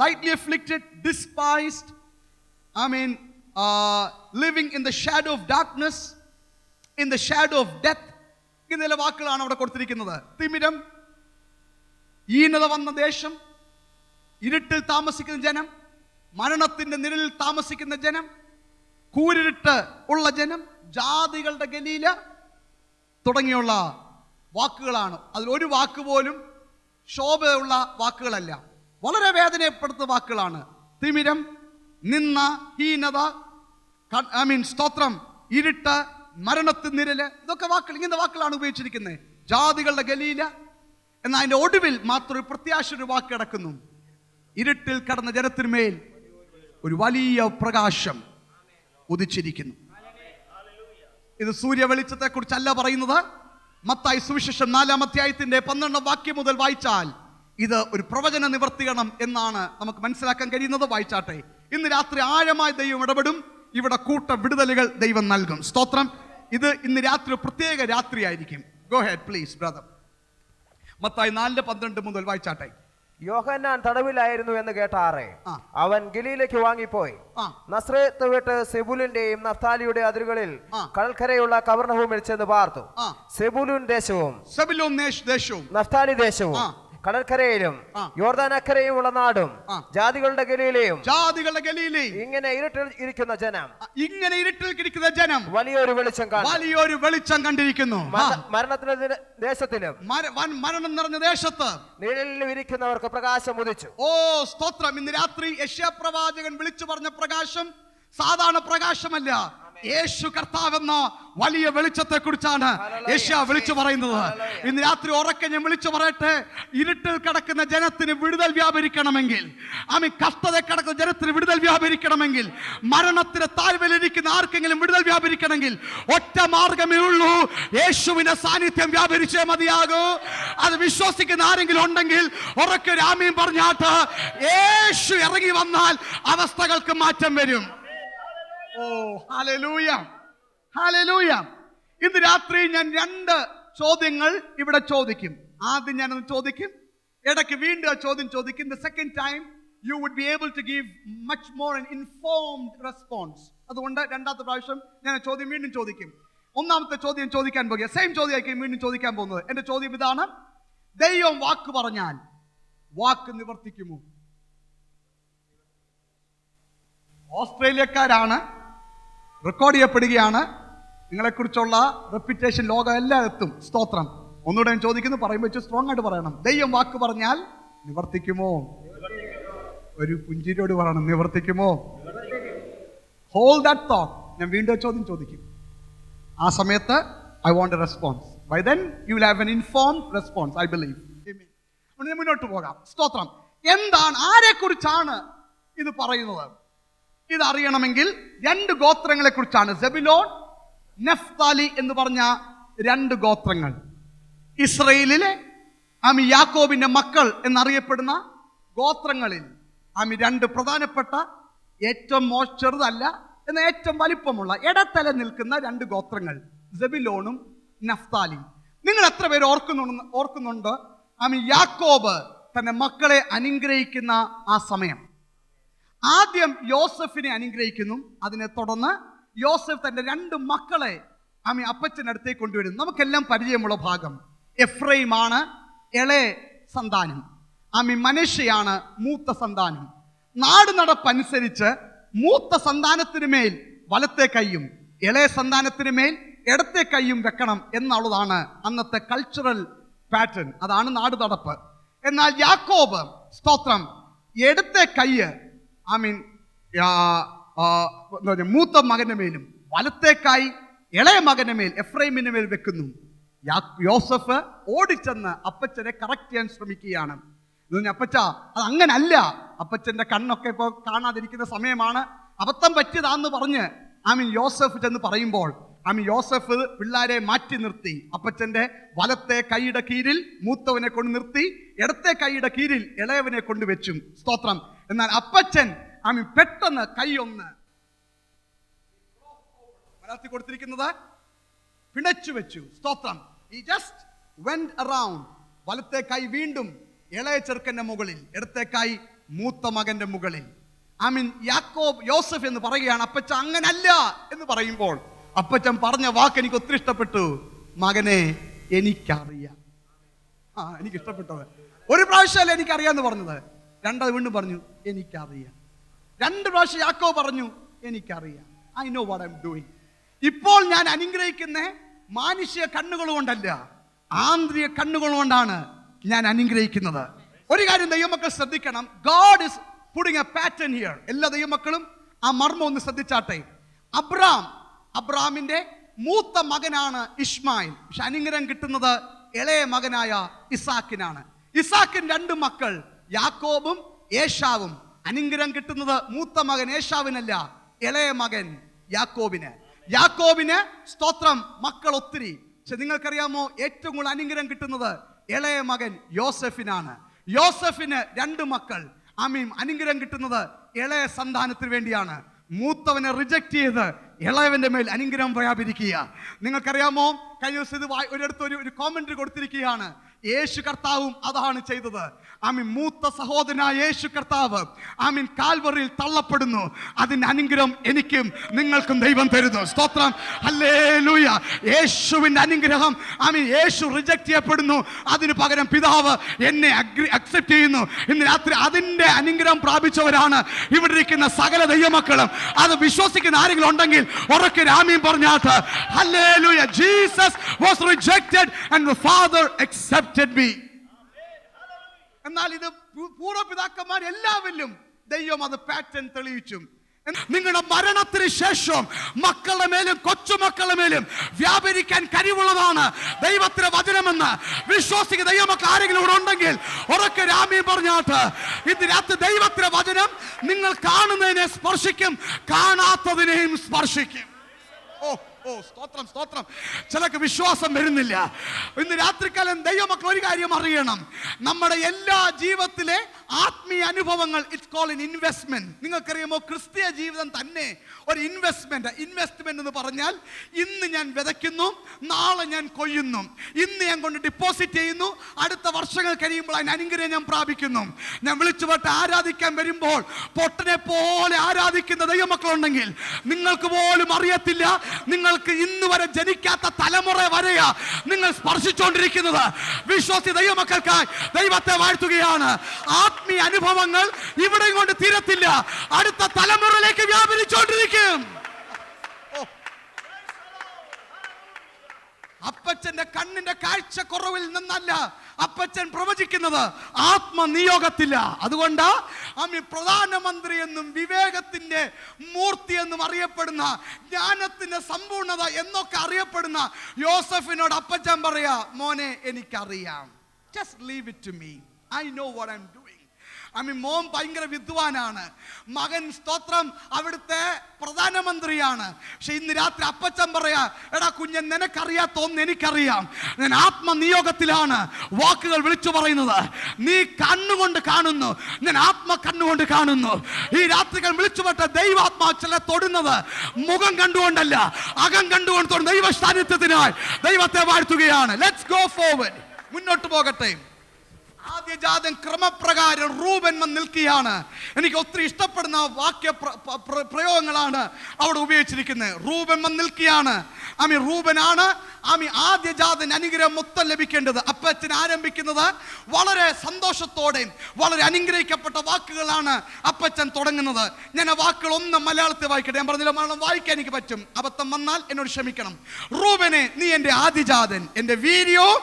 lightly afflicted, despised, living in the shadow of darkness, in the shadow of death. ഇങ്ങനെയുള്ള വാക്കുകളാണ് അവിടെ കൊടുത്തിരിക്കുന്നത്. തിമിരം, ഈനത വന്ന ദേശം, ഇരുട്ടിൽ താമസിക്കുന്ന ജനം, മരണത്തിന്റെ നിഴലിൽ താമസിക്കുന്ന ജനം, കൂരിരുട്ട് ഉള്ള ജനം, ജാതികളുടെ ഗലീല തുടങ്ങിയുള്ള വാക്കുകളാണ്. അതിലൊരു വാക്ക് പോലും ശോഭയുള്ള വാക്കുകളല്ല, വളരെ വേദനപ്പെടുത്തുന്ന വാക്കുകളാണ്. തിമിരം, നിന്ന, ഹീനത, സ്തോത്രം, ഇരുട്ട്, മരണത്തിന് നിഴല്, ഇതൊക്കെ വാക്കുകൾ, ഇങ്ങനത്തെ വാക്കുകളാണ് ഉപയോഗിച്ചിരിക്കുന്നത്. ജാതികളുടെ ഗലീല. എന്നാൽ അതിന്റെ ഒടുവിൽ മാത്രം ഒരു പ്രത്യാശ ഒരു വാക്ക് കിടക്കുന്നു. ഇരുട്ടിൽ കടന്ന ജനത്തിന്മേൽ ഒരു വലിയ പ്രകാശം ഉദിച്ചിരിക്കുന്നു. ഇത് സൂര്യ വെളിച്ചത്തെ കുറിച്ചല്ല പറയുന്നത്. മത്തായി സുവിശേഷം 4-ാം അധ്യായത്തിന്റെ 12-ാം വാക്യം മുതൽ വായിച്ചാൽ ഇത് ഒരു പ്രവചന നിവർത്തീകരണം എന്നാണ് നമുക്ക് മനസ്സിലാക്കാൻ കഴിയുന്നത്. വായിച്ചാട്ടെ. ഇന്ന് രാത്രി ആഴമായി ദൈവം ഇടപെടും. ഇവിടെ കൂട്ട വിടുതലുകൾ ദൈവം നൽകും. സ്തോത്രം. ഇത് ഇന്ന് രാത്രി പ്രത്യേക രാത്രിയായിരിക്കും. Go head please brother. Mathai 4:12 മുതൽ വായിച്ചാട്ടെ. യോഹന്നാൻ തടവിലായിരുന്നു എന്ന് കേട്ടാറേ അവൻ ഗലീലയ്ക്ക് വാങ്ങിപ്പോയി നസ്രേത്ത് വിട്ട് സെബൂലിന്റെയും നഫ്താലിയുടെ അതിരുകളിൽ കടൽക്കരയുള്ള കവർണഭൂമിൽ ചെന്ന് പാർത്തു. സെബൂലൂൻ ദേശവും നഫ്താലി ദേശവും കടൽക്കരയിലും യോർദാൻ അക്കരയുമുള്ള നാടും ജാതികളുടെ ഗലീലയും ഇങ്ങനെ ഇരുട്ടിൽ ഇരിക്കുന്ന ജനം വലിയൊരു വെളിച്ചം കണ്ടിരിക്കുന്നു. മരണത്തിന്റെ ദേശത്തിലും മരണം നിറഞ്ഞ ദേശത്ത് നിഴലിലും ഇരിക്കുന്നവർക്ക് പ്രകാശം ഉദിച്ചു. ഓ സ്തോത്രം. ഇന്ന് രാത്രി യെശയ്യാ പ്രവാചകൻ വിളിച്ചു പറഞ്ഞ പ്രകാശം സാധാരണ പ്രകാശമല്ല. യേശു കർത്താവെന്ന വലിയ വെളിച്ചത്തെ കുറിച്ചാണ് യെശയ്യാ വിളിച്ചു പറയുന്നത്. ഇന്ന് രാത്രി ഉറക്കെ ഞാൻ വിളിച്ചു പറയട്ടെ. ഇരുട്ടിൽ കിടക്കുന്ന ജനത്തിന് വിടുതൽ വ്യാപരിക്കണമെങ്കിൽ, കഷ്ടത കിടക്കുന്ന ജനത്തിന് വിടുതൽ വ്യാപരിക്കണമെങ്കിൽ, മരണത്തിന് താഴ്വരയിലിരിക്കുന്ന ആർക്കെങ്കിലും വിടുതൽ വ്യാപരിക്കണമെങ്കിൽ ഒറ്റ മാർഗമേ ഉള്ളൂ. യേശുവിന്റെ സാന്നിധ്യം വ്യാപരിച്ചേ മതിയാകൂ. അത് വിശ്വസിക്കുന്ന ആരെങ്കിലും ഉണ്ടെങ്കിൽ ഉറക്കെ ഒരു ആമീൻ പറഞ്ഞാട്ട്. യേശു ഇറങ്ങി വന്നാൽ അവസ്ഥകൾക്ക് മാറ്റം വരും. ഓ ഹല്ലേലൂയ, ഹല്ലേലൂയ. ഇന്ന് രാത്രി ഞാൻ 2 ചോദ്യങ്ങൾ ഇവിടെ ചോദിക്കും. ആദ്യം ഞാനൊന്ന് ചോദിക്കും, ഇടയ്ക്ക് വീണ്ടും ആ ചോദ്യം ചോദിക്കും. The second time you would be able to give much more an informed response. അതുകൊണ്ട് 2ാമത്തെ പ്രാവശ്യം ഞാൻ ചോദ്യം വീണ്ടും ചോദിക്കും. 1ാമത്തെ ചോദ്യം ചോദിക്കാൻ പോകുക സെയിം ചോദ്യമായിരിക്കും വീണ്ടും ചോദിക്കാൻ പോകുന്നത്. എന്റെ ചോദ്യം ഇതാണ്: ദൈവം വാക്ക് പറഞ്ഞാൽ വാക്ക് നിവർത്തിക്കുമോ? ഓസ്ട്രേലിയക്കാരാണ്, റെക്കോർഡ് ചെയ്യപ്പെടുകയാണ്. നിങ്ങളെക്കുറിച്ചുള്ള റെപ്യൂട്ടേഷൻ ലോകം എല്ലായിടത്തും. സ്തോത്രം. ഒന്നുകൂടെ ഞാൻ ചോദിക്കുന്നു, പറയുമ്പോൾ വെച്ച് സ്ട്രോങ് ആയിട്ട് പറയണം. ദൈവം വാക്ക് പറഞ്ഞാൽ നിവർത്തിക്കുമോ? ഒരു പുഞ്ചിരിയോട് പറയണം, നിവർത്തിക്കുമോ? Hold that thought. ഞാൻ വീണ്ടും ചോദ്യം ചോദിക്കും. ആ സമയത്ത് I want a response. By then you will have an informed response, I believe. മുന്നോട്ട് പോകാം. സ്തോത്രം. എന്താണ്, ആരെക്കുറിച്ചാണ് ഇത് പറയുന്നത്? ഇത് അറിയണമെങ്കിൽ 2 ഗോത്രങ്ങളെ കുറിച്ചാണ്. സെബുലോൻ, നഫ്താലി എന്ന് പറഞ്ഞ 2 ഗോത്രങ്ങൾ. ഇസ്രയേലിലെ യാക്കോബിന്റെ മക്കൾ എന്നറിയപ്പെടുന്ന ഗോത്രങ്ങളിൽ 2 പ്രധാനപ്പെട്ട, ഏറ്റവും ചെറുതല്ല എന്ന ഏറ്റവും വലിപ്പമുള്ള, ഇടത്തല നിൽക്കുന്ന 2 ഗോത്രങ്ങൾ, സെബുലോണും നഫ്താലിയും. നിങ്ങൾ എത്ര പേര് ഓർക്കുന്നുണ്ട് യാക്കോബ് തന്റെ മക്കളെ അനുഗ്രഹിക്കുന്ന ആ സമയം? ആദ്യം യോസഫിനെ അനുഗ്രഹിക്കുന്നു. അതിനെ തുടർന്ന് യോസഫ് തന്റെ 2 മക്കളെ അപ്പച്ചനടുത്തേക്ക് കൊണ്ടുവരുന്നു. നമുക്കെല്ലാം പരിചയമുള്ള ഭാഗം. എഫ്രൈമാണ് ഇളയ സന്താനം, മനശ്ശെയാണ് മൂത്ത സന്താനം. നാട് നടപ്പനുസരിച്ച് മൂത്ത സന്താനത്തിന് മേൽ വലത്തെ കൈയും ഇളയ സന്താനത്തിന് മേൽ ഇടത്തെ കൈയും വെക്കണം എന്നുള്ളതാണ് അന്നത്തെ കൾച്ചറൽ പാറ്റേൺ. അതാണ് നാട് നടപ്പ്. എന്നാൽ യാക്കോബ്, സ്തോത്രം, ഇടത്തെ കൈയ്യ് മൂത്ത മകന്റെ മേലും വലത്തെ കൈ ഇളയ മകന്റെ മേൽ എഫ്രൈമിന്റെ മേൽ വെക്കുന്നു. യോസഫ് ഓടിച്ചെന്ന് അപ്പച്ചനെ കറക്റ്റ് ചെയ്യാൻ ശ്രമിക്കുകയാണ്. അപ്പച്ച, അത് അങ്ങനല്ല, അപ്പച്ചന്റെ കണ്ണൊക്കെ ഇപ്പോൾ കാണാതിരിക്കുന്ന സമയമാണ്, അബദ്ധം പറ്റിയതാന്ന് പറഞ്ഞ് യോസഫ് ചെന്ന് പറയുമ്പോൾ യോസഫ് പിള്ളാരെ മാറ്റി നിർത്തി. അപ്പച്ചന്റെ വലത്തെ കൈയുടെ കീഴിൽ മൂത്തവനെ കൊണ്ട് നിർത്തി, ഇടത്തെ കൈയുടെ കീഴിൽ ഇളയവനെ കൊണ്ട് വെച്ചു. സ്തോത്രം. എന്നാൽ അപ്പച്ചൻ പെട്ടെന്ന് കൈ ഒന്ന് മലർത്തി കൊടുത്തിരിക്കുന്നത് പിണച്ചു വെച്ചു. സ്തോത്രം. He just went around. വലത്തെ കൈ വീണ്ടും ഇളയ ചെറുക്കന്റെ മുകളിൽ, ഇടത്തെ കൈ മൂത്ത മകന്റെ മുകളിൽ. യോസഫ് എന്ന് പറയുകയാണ്, അപ്പച്ച അങ്ങനല്ല എന്ന് പറയുമ്പോൾ അപ്പച്ചൻ പറഞ്ഞ വാക്ക് എനിക്ക് ഒത്തിരി ഇഷ്ടപ്പെട്ടു. മകനെ, എനിക്കറിയാം. എനിക്ക് ഇഷ്ടപ്പെട്ടത്. ഒരു പ്രാവശ്യമല്ല എനിക്കറിയാന്ന് പറഞ്ഞത്, 2 വീണ്ടും പറഞ്ഞു എനിക്കറിയാം. 2 പ്രാവശ്യം യാക്കോബ് പറഞ്ഞു എനിക്കറിയാം. I know what I am doing. ഇപ്പോൾ ഞാൻ അനുഗ്രഹിക്കുന്ന മാനുഷിക കണ്ണുകൾ കൊണ്ടല്ല, ആന്തരിക കണ്ണുകൾ കൊണ്ടാണ് ഞാൻ അനുഗ്രഹിക്കുന്നത്. ഒരു കാര്യം ദൈവമക്കൾ ശ്രദ്ധിക്കണം. God is putting a pattern here. എല്ലാ ദൈവമക്കളും ആ മർമ്മം ഒന്ന് ശ്രദ്ധിച്ചാട്ടെ. അബ്രാമിന്റെ മൂത്ത മകനാണ് ഇസ്മായിൽ. പക്ഷെ അനുഗ്രഹം കിട്ടുന്നത് ഇളയ മകനായ ഇസാക്കിനാണ്. ഇസാക്കിന് 2 മക്കൾ, യാക്കോബും ഏശാവും. അനുഗ്രഹം കിട്ടുന്നത് മൂത്ത മകൻ ഏശാവിനല്ല, ഇളയ മകൻ യാക്കോബിന്. സ്തോത്രം, മക്കൾ ഒത്തിരി. പക്ഷെ നിങ്ങൾക്കറിയാമോ, ഏറ്റവും കൂടുതൽ അനുഗ്രഹം കിട്ടുന്നത് ഇളയ മകൻ യോസഫിനാണ്. യോസഫിന് 2 മക്കൾ. അനുഗ്രഹം കിട്ടുന്നത് ഇളയ സന്താനത്തിന് വേണ്ടിയാണ്. മൂത്തവനെ റിജക്ട് ചെയ്ത് ഇളയവന്റെ മേൽ അനുഗ്രഹം വ്യാപരിക്കുക. നിങ്ങൾക്കറിയാമോ, കഴിഞ്ഞ ദിവസം ഇത് ഒരിടത്ത് ഒരു കോമന്ററി കൊടുത്തിരിക്കുകയാണ്. യേശു കർത്താവും അതാണ് ചെയ്തത്. മൂത്ത സഹോദരനായ യേശു കർത്താവ് കാൽവറിയിൽ തള്ളപ്പെടുന്നു. അതിന്റെ അനുഗ്രഹം എനിക്കും നിങ്ങൾക്കും ദൈവം തരുന്നു. സ്തോത്രം. ഹല്ലേലൂയ. യേശുവിന്റെ അനുഗ്രഹം യേശു റിജക്ട് ചെയ്യപ്പെടുന്നു, അതിന് പകരം പിതാവ് എന്നെ അക്സെപ്റ്റ് ചെയ്യുന്നു. ഇന്ന് രാത്രി അതിന്റെ അനുഗ്രഹം പ്രാപിച്ചവരാണ് ഇവിടെ ഇരിക്കുന്ന സകല ദൈവമക്കളും. അത് വിശ്വസിക്കുന്ന ആരെങ്കിലും ഉണ്ടെങ്കിൽ ഉറക്കെ ആമീൻ പറഞ്ഞാട്ട്. Hallelujah. Jesus was rejected and the Father accepted me. എന്നാൽ ഇത് പൂർവ്വപിതാക്കന്മാർ എല്ലാവരിലും ദൈവം അത് പാറ്റേൺ തെളിയിച്ചു. നിങ്ങളുടെ മരണത്തിന് ശേഷം മക്കളുടെ മേലും കൊച്ചുമക്കളുടെ മേലും വ്യാപരിക്കാൻ കഴിവുള്ളതാണ് ദൈവത്തിന്റെ വചനമെന്ന് വിശ്വസിക്കുന്ന ദൈവമക്കൾ ആരെങ്കിലും ഇവിടെ ഉണ്ടെങ്കിൽ ഉറക്കെ ആമീൻ പറഞ്ഞാട്ട്. ഇത് രാത്രി ദൈവത്തിന്റെ വചനം നിങ്ങൾ കാണുന്നതിനെ സ്പർശിക്കും, കാണാത്തതിനെയും സ്പർശിക്കും. സ്തോത്രം, സ്തോത്രം. ചിലക്ക് വിശ്വാസം വരുന്നില്ല. ഇന്ന് രാത്രികാലം ദൈവമക്കൾ ഒരു കാര്യം അറിയണം. നമ്മുടെ എല്ലാ ജീവിതത്തിലെ ആത്മീയ അനുഭവങ്ങൾ ഇറ്റ്സ് കോൾഡ് എൻ ഇൻവെസ്റ്റ്മെന്റ്. നിങ്ങൾക്കറിയാമോ, ക്രിസ്തീയ ജീവിതം തന്നെ ഒരു ഇൻവെസ്റ്റ്മെന്റ്. ഇൻവെസ്റ്റ്മെന്റ് എന്ന് പറഞ്ഞാൽ ഇന്ന് ഞാൻ വിതയ്ക്കുന്നു, നാളെ ഞാൻ കൊയ്യുന്നു. ഇന്ന് ഞാൻ കൊണ്ട് ഡിപ്പോസിറ്റ് ചെയ്യുന്നു, അടുത്ത വർഷങ്ങൾ കഴിയുമ്പോൾ അതിന് അനുഗ്രഹം ഞാൻ പ്രാപിക്കുന്നു. ഞാൻ വിളിച്ചുപെട്ട് ആരാധിക്കാൻ വരുമ്പോൾ പൊട്ടനെ പോലെ ആരാധിക്കുന്ന ദൈവമക്കളുണ്ടെങ്കിൽ നിങ്ങൾക്ക് പോലും അറിയത്തില്ല, നിങ്ങൾക്ക് ഇന്ന് വരെ ജനിക്കാത്ത തലമുറ വരെയാ നിങ്ങൾ സ്പർശിച്ചുകൊണ്ടിരിക്കുന്നത്. വിശ്വാസി ദൈവമക്കൾക്കായി ദൈവത്തെ വാഴ്ത്തുകയാണ്. ആത്മീയ അനുഭവങ്ങൾ ഇവിടെ കൊണ്ട് തീരത്തില്ല, അടുത്ത തലമുറയിലേക്ക് വ്യാപരിച്ചുകൊണ്ടിരിക്കും. അപ്പച്ചന്റെ കണ്ണിന്റെ കാഴ്ച കുറവിൽ നിന്നല്ല അപ്പച്ചൻ പ്രവചിക്കുന്നത്, ആത്മനിയോഗത്തില്ല. അതുകൊണ്ട് പ്രധാനമന്ത്രി എന്നും വിവേകത്തിന്റെ മൂർത്തി എന്നും അറിയപ്പെടുന്ന, ജ്ഞാനത്തിന്റെ സമ്പൂർണത എന്നൊക്കെ അറിയപ്പെടുന്ന യോസഫിനോട് അപ്പച്ചൻ പറയാ, മോനെ എനിക്കറിയാം, just leave it to me, I know what I'm doing. മോൻ ഭയങ്കര വിദ്വാനാണ്, മകൻ സ്തോത്രം അവിടുത്തെ പ്രധാനമന്ത്രിയാണ്. പക്ഷെ ഇന്ന് രാത്രി അപ്പച്ചൻ പറയാ, എടാ കുഞ്ഞൻ, നിനക്കറിയാത്തൊന്ന് എനിക്കറിയാം. ഞാൻ ആത്മനിയോഗത്തിലാണ് വാക്കുകൾ വിളിച്ചു പറയുന്നത്. നീ കണ്ണുകൊണ്ട് കാണുന്നു, ഞാൻ ആത്മ കണ്ണുകൊണ്ട് കാണുന്നു. ഈ രാത്രികൾ വിളിച്ചുപെട്ട ദൈവാത്മാ ചില തൊടുന്നത് മുഖം കണ്ടുകൊണ്ടല്ല, അകം കണ്ടുകൊണ്ട് തൊടുന്ന ദൈവ സാന്നിധ്യത്തിനായി ദൈവത്തെ വാഴ്ത്തുകയാണ്. ലെറ്റ്സ് ഗോ ഫോർവേഡ്, മുന്നോട്ട് പോകട്ടെ. ആദ്യജാതൻ ക്രമപ്രകാരം റൂബൻ വന്ന് നിൽക്കുകയാണ്. എനിക്ക് ഒത്തിരി ഇഷ്ടപ്പെടുന്ന വാക്യ പ്രയോഗങ്ങളാണ് അവിടെ ഉപയോഗിച്ചിരിക്കുന്നത്. റൂബൻ വന്ന് നിൽക്കുകയാണ്. റൂബനാണ് ആദ്യജാതൻ അനുഗ്രഹം മൊത്തം ലഭിക്കേണ്ടത്. അപ്പച്ചൻ ആരംഭിക്കുന്നത് വളരെ സന്തോഷത്തോടെയും വളരെ അനുഗ്രഹിക്കപ്പെട്ട വാക്കുകളാണ് അപ്പച്ചൻ തുടങ്ങുന്നത്. ഞാൻ ആ വാക്കുകൾ ഒന്ന് മലയാളത്തിൽ വായിക്കട്ടെ. ഞാൻ പറഞ്ഞില്ല മലയാളം വായിക്കാൻ എനിക്ക് പറ്റും, അബദ്ധം വന്നാൽ എന്നോട് ക്ഷമിക്കണം. റൂബനെ, നീ എൻ്റെ ആദ്യജാതൻ, എൻ്റെ വീര്യവും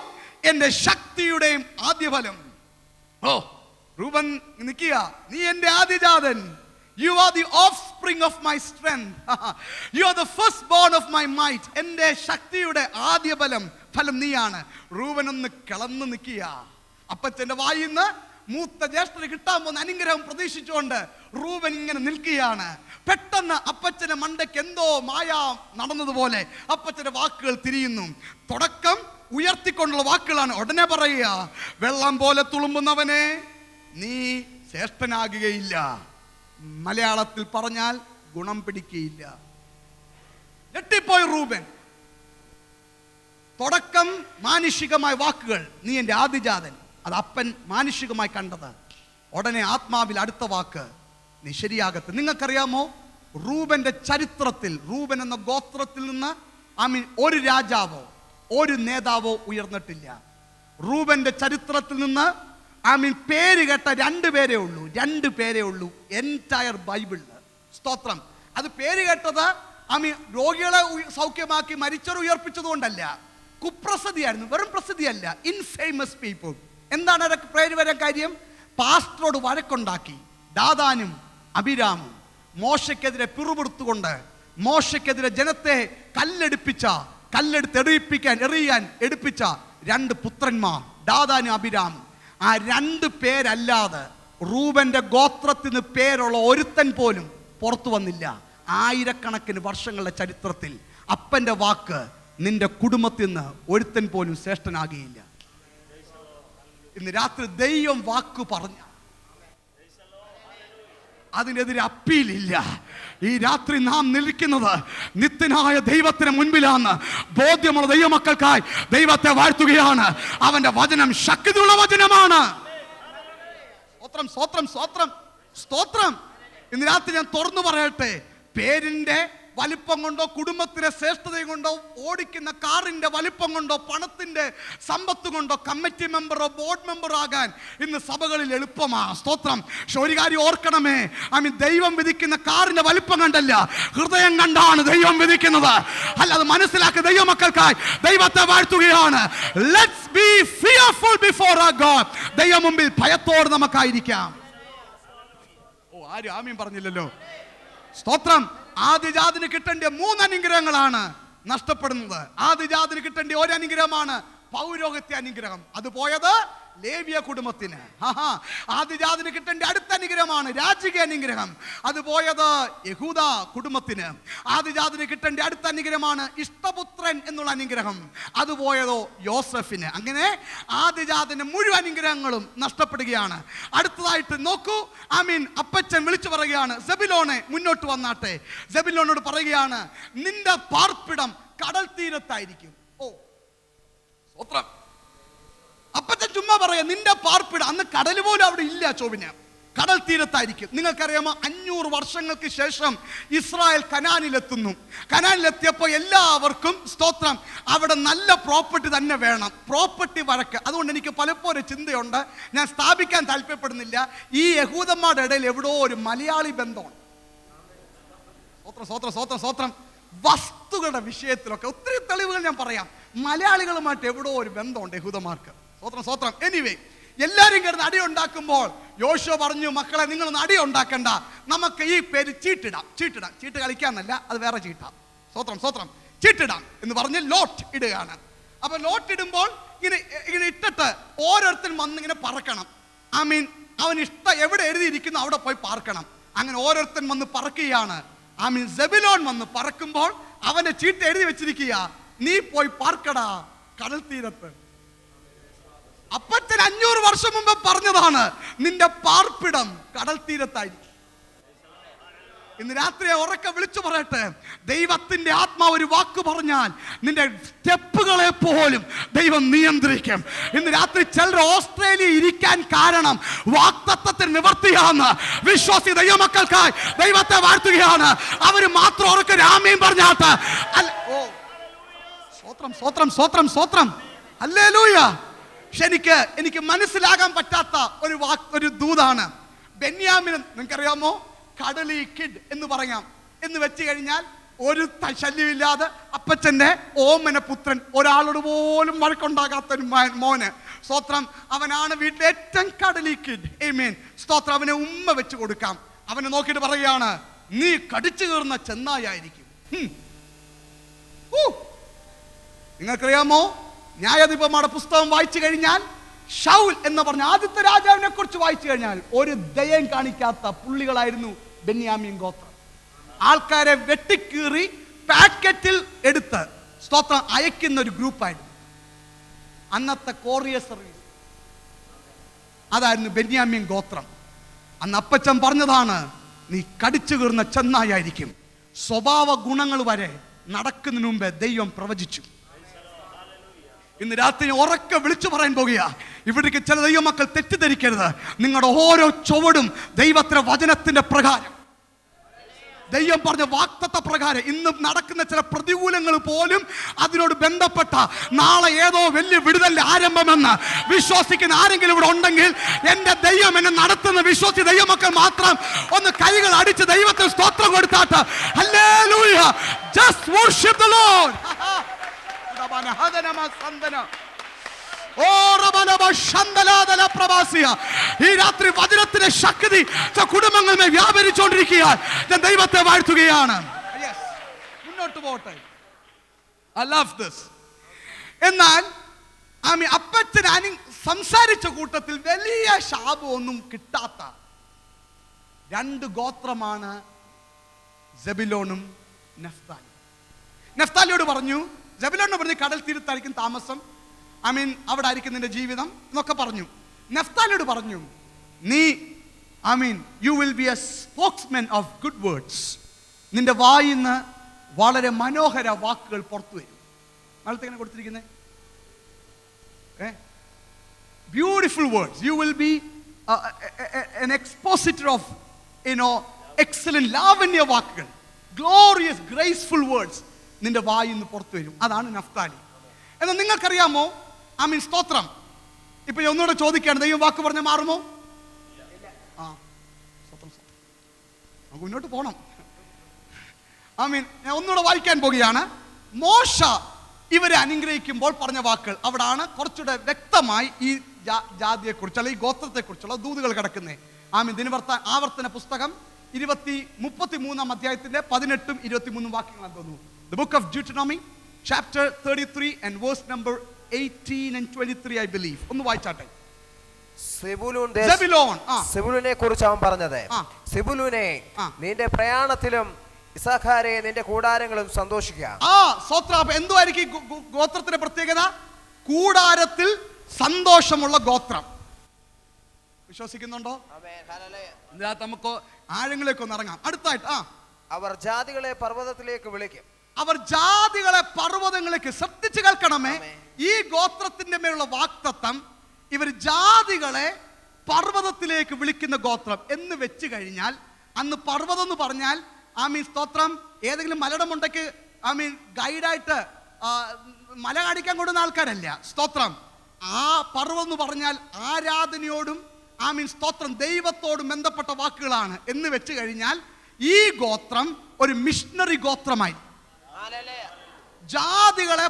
എൻ്റെ ശക്തിയുടെയും ആദ്യഫലം. റൂബൻ നിൽക്കുക, നീ എൻ്റെ ആദ്യജാതൻ. You are the offspring of my strength. You are the firstborn of my might. എൻ്റെ ശക്തിയുടെ ആദ്യഫലം നീയാണ്. റൂബൻ ഒന്ന് കിളന്ന് നിൽക്കുക. അപ്പച്ചന്റെ വായിന്ന് മൂത്ത ജ്യേഷ്ഠന് കിട്ടാൻ പോകുന്ന അനുഗ്രഹം പ്രതീക്ഷിച്ചുകൊണ്ട് റൂബൻ ഇങ്ങനെ നിൽക്കുകയാണ്. പെട്ടെന്ന് അപ്പച്ചന്റെ മണ്ടയ്ക്ക് എന്തോ മായ നടന്നതുപോലെ അപ്പച്ചന്റെ വാക്കുകൾ തിരിയുന്നു. തുടക്കം ഉയർത്തിക്കൊണ്ടുള്ള വാക്കുകളാണ്. ഉടനെ പറയുക, വെള്ളം പോലെ തുളുമ്പുന്നവനെ നീ ശ്രേഷ്ഠനാകുകയില്ല. മലയാളത്തിൽ പറഞ്ഞാൽ ഗുണം പിടിക്കുകയില്ല. ഞെട്ടിപ്പോയി റൂബൻ. തുടക്കം മാനുഷികമായ വാക്കുകൾ, നീ എൻ്റെ ആദ്യജാതൻ. അത് അപ്പൻ മാനുഷികമായി കണ്ടത്. ഉടനെ ആത്മാവിൽ അടുത്ത വാക്ക്, നീ ശരിയാകത്ത്. നിങ്ങൾക്കറിയാമോ, റൂബന്റെ ചരിത്രത്തിൽ, റൂബൻ എന്ന ഗോത്രത്തിൽ നിന്ന് ഒരു രാജാവോ ഒരു നേതാവോ ഉയർന്നിട്ടില്ല. റൂബന്റെ ചരിത്രത്തിൽ നിന്ന് പേര് കേട്ട രണ്ട് പേരേ ഉള്ളൂ എൻറ്റയർ ബൈബിളില്. സ്തോത്രം. അത് പേര് കേട്ടത് രോഗികളെ സൗഖ്യമാക്കി മരിച്ചവർ ഉയർപ്പിച്ചതുകൊണ്ടല്ല, കുപ്രസിദ്ധിയായിരുന്നു. വെറും പ്രസിദ്ധിയല്ല, ഇൻഫേമസ് പീപ്പിൾ. എന്താണ് അവരൊക്കെ പേര് വരാൻ കാര്യം? പാസ്റ്ററോട് വഴക്കുണ്ടാക്കി ദാതാനും അബിരാമും മോശയ്ക്കെതിരെ പിറുപിറുത്തുകൊണ്ട് മോശയ്ക്കെതിരെ ജനത്തെ എറിയാൻ എടുപ്പിച്ച രണ്ട് പുത്രന്മാർ, ദാതാനും അബിരാമും. ആ രണ്ട് പേരല്ലാതെ റൂബന്റെ ഗോത്രത്തിൽ നിന്ന് പേരുള്ള ഒരുത്തൻ പോലും പുറത്തു വന്നില്ല. ആയിരക്കണക്കിന് വർഷങ്ങളുടെ ചരിത്രത്തിൽ അപ്പന്റെ വാക്ക്, നിന്റെ കുടുംബത്തിൽ നിന്ന് ഒരുത്തൻ പോലും ശ്രേഷ്ഠനാകുകയില്ല. ഇന്ന് രാത്രി ദൈവം വാക്ക് പറഞ്ഞ അതിനെതിരെ അപ്പീലില്ല. ഈ രാത്രി നാം നിൽക്കുന്നത് നിത്യനായ ദൈവത്തിന് മുൻപിലാണ്. ബോധ്യമുള്ള ദൈവമക്കൾക്കായി ദൈവത്തെ വാഴ്ത്തുകയാണ്. അവന്റെ വചനം ശക്തിയുള്ള വചനമാണ്. സ്തോത്രം, സ്തോത്രം, സ്തോത്രം, സ്തോത്രം. ഇന്ന് രാത്രി ഞാൻ തുറന്നു പറയട്ടെ, പേരിന്റെ വലിപ്പം കൊണ്ടോ കുടുംബത്തിലെ ശ്രേഷ്ഠതയും കൊണ്ടോ ഓടിക്കുന്ന കാറിന്റെ വലിപ്പം കൊണ്ടോ പണത്തിന്റെ സമ്പത്ത് കൊണ്ടോ കമ്മിറ്റി മെമ്പറോ ബോർഡ് മെമ്പറോ ആകാൻ ഇന്ന് സഭകളിൽ എളുപ്പമാണ്. സ്തോത്രം. പക്ഷെ ഒരു കാര്യം ഓർക്കണമേ, ദൈവം വിധിക്കുന്ന കാറിന്റെ വലിപ്പം കണ്ടല്ല, ഹൃദയം കണ്ടാണ് ദൈവം വിധിക്കുന്നത്. അല്ലാതെ മനസ്സിലാക്കുക. ദൈവമക്കൾക്കായി ദൈവത്തെ വാഴ്ത്തുകയാണ്. Let's be fearful before our God. ദൈവം മുമ്പിൽ ഭയത്തോടെ നമുക്കായിരിക്കാം. ആരും ആമീൻ പറഞ്ഞില്ലല്ലോ. സ്തോത്രം. ആദ്യജാതിന് കിട്ടേണ്ട 3 അനുഗ്രഹങ്ങളാണ് നഷ്ടപ്പെടുന്നത്. ആദ്യജാതിന് കിട്ടേണ്ട ഒരു അനുഗ്രഹമാണ് പൗരോഹിത്യ അനുഗ്രഹം. അത് പോയത് ലേവ്യ കുടുംബത്തിന്. ആദ്യജാതിന് കിട്ടേണ്ട അടുത്ത അനുഗ്രഹമാണ് രാജകീയ അനുഗ്രഹം. അത് പോയത് യഹൂദ കുടുംബത്തിന്. ആദ്യജാതിന് കിട്ടേണ്ട അടുത്ത അനുഗ്രഹമാണ് ഇഷ്ടപുത്രൻ എന്നുള്ള അനുഗ്രഹം. അത് പോയതോ യോസഫിന്. അങ്ങനെ ആദ്യജാതിന്റെ മുഴുവൻ അനുഗ്രഹങ്ങളും നഷ്ടപ്പെടുകയാണ്. അടുത്തതായിട്ട് നോക്കൂ, അപ്പച്ചൻ വിളിച്ചു പറയുകയാണ്, സെബിലോനെ മുന്നോട്ട് വന്നാട്ടെ. സെബിലോനോട് പറയുകയാണ്, നിന്റെ പാർപ്പിടം കടൽ തീരത്തായിരിക്കും. അപ്പച്ചൻ ചുമ്മാ പറയാ, നിന്റെ പാർപ്പിടം, അന്ന് കടൽ പോലും അവിടെ ഇല്ല. ചോവിന് കടൽ തീരത്തായിരിക്കും. നിങ്ങൾക്കറിയാമോ, 500 വർഷങ്ങൾക്ക് ശേഷം ഇസ്രായേൽ കനാനിലെത്തുന്നു. കനാനിലെത്തിയപ്പോൾ എല്ലാവർക്കും സ്തോത്രം അവിടെ നല്ല പ്രോപ്പർട്ടി തന്നെ വേണം. പ്രോപ്പർട്ടി വഴക്ക്. അതുകൊണ്ട് എനിക്ക് പലപ്പോഴും ചിന്തയുണ്ട്, ഞാൻ സ്ഥാപിക്കാൻ താല്പര്യപ്പെടുന്നില്ല, ഈ യഹൂദന്മാരുടെ ഇടയിൽ എവിടോ ഒരു മലയാളി ബന്ധമാണ്. സ്വത്രം സ്വത്രം സ്വത്രം സ്വത്രം. വസ്തു സ്വത്തുകളുടെ വിഷയത്തിലൊക്കെ ഒത്തിരി തെളിവുകൾ ഞാൻ പറയാം. മലയാളികളുമായിട്ട് എവിടോ ഒരു ബന്ധമുണ്ട് യഹൂദന്മാർക്ക്. സ്വത്രം. എനിവേ, എല്ലാവരും കിടന്ന് അടി ഉണ്ടാക്കുമ്പോൾ യോശുവ പറഞ്ഞു, മക്കളെ നിങ്ങളൊന്ന് അടി ഉണ്ടാക്കണ്ട, നമുക്ക് ഈ പേര് ചീട്ടിടാം. ചീട്ട് കളിക്കാന്നല്ല, അത് വേറെ ചീട്ടാം. സ്വത്രം ചീട്ടിടാം എന്ന് പറഞ്ഞ് ലോട്ട് ഇടുകയാണ്. അപ്പൊ ലോട്ട് ഇടുമ്പോൾ ഇങ്ങനെ ഇട്ടിട്ട് ഓരോരുത്തരും വന്നിങ്ങനെ പറക്കണം. അവൻ എവിടെ എഴുതിയിരിക്കുന്നു അവിടെ പോയി പാർക്കണം. അങ്ങനെ ഓരോരുത്തൻ വന്ന് പറക്കുകയാണ്. സെബുലോൻ വന്ന് പറക്കുമ്പോൾ അവന്റെ ചീട്ട് എഴുതി വെച്ചിരിക്കുക, നീ പോയി പാർക്കടാ കടൽ തീരത്ത്. അപ്പച്ചൻ 500 വർഷം മുമ്പ് പറഞ്ഞതാണ്, നിന്റെ പാർപ്പിടം കടൽ തീരത്തായിരിക്കും. ഇന്ന് രാത്രി ഉറക്കെ വിളിച്ചു പറയട്ടെ, ദൈവത്തിന്റെ ആത്മാവ് ഒരു വാക്ക് പറഞ്ഞാൽ നിന്റെ സ്റ്റെപ്പുകളെ പോലും ദൈവം നിയന്ത്രിക്കും. ഇന്ന് രാത്രി ചിലർ ഓസ്ട്രേലിയ ഇരിക്കാൻ കാരണം വാഗ്ദത്തത്തിന് നിവർത്തിയാന്ന് വിശ്വാസി ദൈവമക്കൾക്കായി ദൈവത്തെ വാഴ്ത്തുകയാണ്. അവര് മാത്രം ഉറക്കെ രാമയും പറഞ്ഞാട്ട്. സ്വത്രം ഹല്ലേലൂയ. പക്ഷെ എനിക്ക് മനസ്സിലാകാൻ പറ്റാത്ത ഒരു ദൂതാണ് ബെന്യാമിൻ. നിങ്ങൾക്കറിയാമോ, കടലി കിഡ് എന്ന് പറയാം. എന്ന് വെച്ച് കഴിഞ്ഞാൽ ഒരു ശല്യമില്ലാതെ അപ്പച്ചന്റെ ഓമന പുത്രൻ, ഒരാളോട് പോലും വഴക്കുണ്ടാകാത്തൊരു മോന്. സ്തോത്രം. അവനാണ് വീട്ടിലെ ഏറ്റവും കടലി കിഡ്. ആമേൻ. സ്തോത്രം. അവനെ ഉമ്മ വെച്ച് കൊടുക്കാം. അവനെ നോക്കിയിട്ട് പറയുകയാണ്, നീ കടിച്ചു കയറുന്ന ചെന്നായിരിക്കും. നിങ്ങൾക്കറിയാമോ, ന്യായാധിപന്മാരുടെ പുസ്തകം വായിച്ചു കഴിഞ്ഞാൽ ഷൗൽ എന്ന് പറഞ്ഞ ആദ്യത്തെ രാജാവിനെ കുറിച്ച് വായിച്ചു കഴിഞ്ഞാൽ ഒരു ദയം കാണിക്കാത്ത പുള്ളികളായിരുന്നു ബെന്യാമീൻ ഗോത്രം. ആൾക്കാരെ വെട്ടിക്കീറി പാക്കറ്റിൽ എടുത്ത് സ്തോത്രം അയക്കുന്ന ഒരു ഗ്രൂപ്പായിരുന്നു അന്നത്തെ കൊറിയർ സർവീസ്. അതായിരുന്നു ബെന്യാമീൻ ഗോത്രം. അന്ന് അപ്പച്ചൻ പറഞ്ഞതാണ്, നീ കടിച്ചു കീറുന്ന ചെന്നായിരിക്കും. സ്വഭാവ ഗുണങ്ങൾ വരെ നടക്കുന്നതിന് മുമ്പേ ദൈവം പ്രവചിച്ചു. ഇന്ന് രാത്രി ഉറക്കെ വിളിച്ചു പറയാൻ പോകുക, ഇവിടേക്ക് ചില ദൈവമക്കൾ തെറ്റിദ്ധരിക്കരുത്. നിങ്ങളുടെ ഓരോ ചുവടും ദൈവത്തിന്റെ വചനത്തിന്റെ പ്രകാരം, ദൈവം പറഞ്ഞ വാഗ്ദത്ത പ്രകാരം ഇന്ന് നടക്കുന്ന ചില പ്രതികൂലങ്ങൾ പോലും അതിനോട് ബന്ധപ്പെട്ട നാളെ ഏതോ വലിയ വിടുതലിന്റെ ആരംഭമെന്ന് വിശ്വസിക്കുന്ന ആരെങ്കിലും ഇവിടെ ഉണ്ടെങ്കിൽ, എന്റെ ദൈവം എന്നെ നടത്തുന്ന വിശ്വസി ദൈവമക്കൾ മാത്രം ഒന്ന് കൈകൾ അടിച്ച് ദൈവത്തിന് സ്തോത്രം കൊടുത്താട്ട് hallelujah, just worship the Lord. ഈ രാത്രി വചനത്തിന്റെ ശക്തി കുടുംബങ്ങളിൽ വ്യാപരിച്ചുകൊണ്ടിരിക്കുക. ഞാൻ ദൈവത്തെ വാഴ്ത്തുകയാണ്. മുന്നോട്ട് പോട്ടെ. I love this. എന്നാൽ അപ്പച്ചൻ സംസാരിച്ച കൂട്ടത്തിൽ വലിയ ശാപമൊന്നും കിട്ടാത്ത 2 ഗോത്രമാണ് സെബുലോണും നഫ്താലി. നഫ്താലിയോട് പറഞ്ഞു, സെബുലോണിനെ പറഞ്ഞു കടൽ തീരത്തായിരിക്കും താമസം, അവിടെ ആയിരിക്കും നിന്റെ ജീവിതം എന്നൊക്കെ പറഞ്ഞു. നഫ്താലിയോട് പറഞ്ഞു, നീ you will be A spokesman of good words. നിന്റെ വായിന്ന് വളരെ മനോഹര വാക്കുകൾ പുറത്തു വരും. നാളത്തെ എങ്ങനെ കൊടുത്തിരിക്കുന്നത്? Beautiful words. You will be an expositor of excellent ലാവണ്യ വാക്കുകൾ, ഗ്ലോറിയസ് ഗ്രേസ്ഫുൾ വേർഡ്സ് നിന്റെ വായിന്ന് പുറത്തു വരും. അതാണ് നഫ്താലി. എന്നാൽ നിങ്ങൾക്കറിയാമോ, സ്തോത്രം. ഇപ്പൊ ഒന്നുകൂടെ ചോദിക്കുകയാണ്, ദൈവം വാക്ക് പറഞ്ഞ മാറുമോ? നമുക്ക് മുന്നോട്ട് പോകണം. ഞാൻ ഒന്നുകൂടെ വായിക്കാൻ പോവുകയാണ്. മോശ ഇവരെ അനുഗ്രഹിക്കുമ്പോൾ പറഞ്ഞ വാക്കുകൾ അവിടാണ് കുറച്ചുകൂടെ വ്യക്തമായി ഈ ജാതിയെക്കുറിച്ച് അല്ലെങ്കിൽ ഈ ഗോത്രത്തെക്കുറിച്ചുള്ള ദൂതുകൾ കിടക്കുന്നത്. ആവർത്തന പുസ്തകം 33 അധ്യായത്തിന്റെ 18ഉം 23ഉം വാക്യങ്ങൾ തോന്നുന്നു. The book of Deuteronomy chapter 33 and verse number 18 and 23 I believe. ഒന്ന് വായിച്ചാട്ടെ. സെബുലൂനെ കുറിച്ച് അവൻ പറഞ്ഞത്, സെബുലൂനെ നിന്റെ പ്രയാണത്തിലും ഇസ്സാഖാരെ നിന്റെ കൂടാരങ്ങളും സന്തോഷിക്കുക. എന്തുവായിരിക്കും ഗോത്രത്തിന്റെ പ്രത്യേകത? കൂടാരത്തിൽ സന്തോഷമുള്ള ഗോത്രം. വിശ്വസിക്കുന്നുണ്ടോ? നമുക്ക് ആഴങ്ങളിലേക്ക് ഒന്ന് ഇറങ്ങാം. അടുത്തായിട്ട് അവർ ജാതികളെ പർവ്വതത്തിലേക്ക് വിളിക്കും. അവർ ജാതികളെ പർവ്വതങ്ങളിലേക്ക്. ശ്രദ്ധിച്ചു കേൾക്കണമേ, ഈ ഗോത്രത്തിന്റെ മേലുള്ള വാക്തത്വം, ഇവർ ജാതികളെ പർവ്വതത്തിലേക്ക് വിളിക്കുന്ന ഗോത്രം എന്ന് വെച്ച് കഴിഞ്ഞാൽ, അന്ന് പർവ്വതം എന്ന് പറഞ്ഞാൽ സ്തോത്രം ഏതെങ്കിലും മലയുടെ മുണ്ടയ്ക്ക് ഗൈഡായിട്ട് മല കാണിക്കാൻ കൊടുക്കുന്ന ആൾക്കാരല്ല. സ്തോത്രം. ആ പർവ്വതം എന്ന് പറഞ്ഞാൽ ആരാധനയോടും സ്തോത്രം ദൈവത്തോടും ബന്ധപ്പെട്ട വാക്കുകളാണ് എന്ന് വെച്ച് കഴിഞ്ഞാൽ ഈ ഗോത്രം ഒരു മിഷണറി ഗോത്രമായി. ജാതികളെ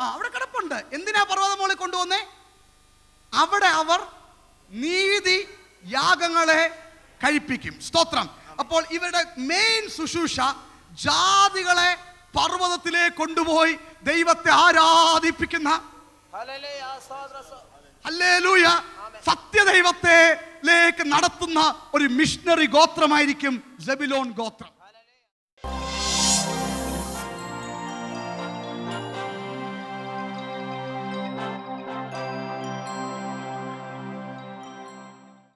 അവിടെ കിടപ്പുണ്ട്. എന്തിനാ പർവ്വത മുകളിൽ കൊണ്ടുവന്നേ? അവിടെ അവർ നീതി യാഗങ്ങളെ കഴിപ്പിക്കും. സ്തോത്രം. അപ്പോൾ ഇവരുടെ മെയിൻ ശുശ്രൂഷ ജാതികളെ പർവ്വതത്തിലേക്ക് കൊണ്ടുപോയി ദൈവത്തെ ആരാധിപ്പിക്കുന്ന, ഹല്ലേലൂയ, സത്യദൈവത്തിലേക്ക് നടത്തുന്ന ഒരു മിഷണറി ഗോത്രമായിരിക്കും സെബുലോൻ ഗോത്രം.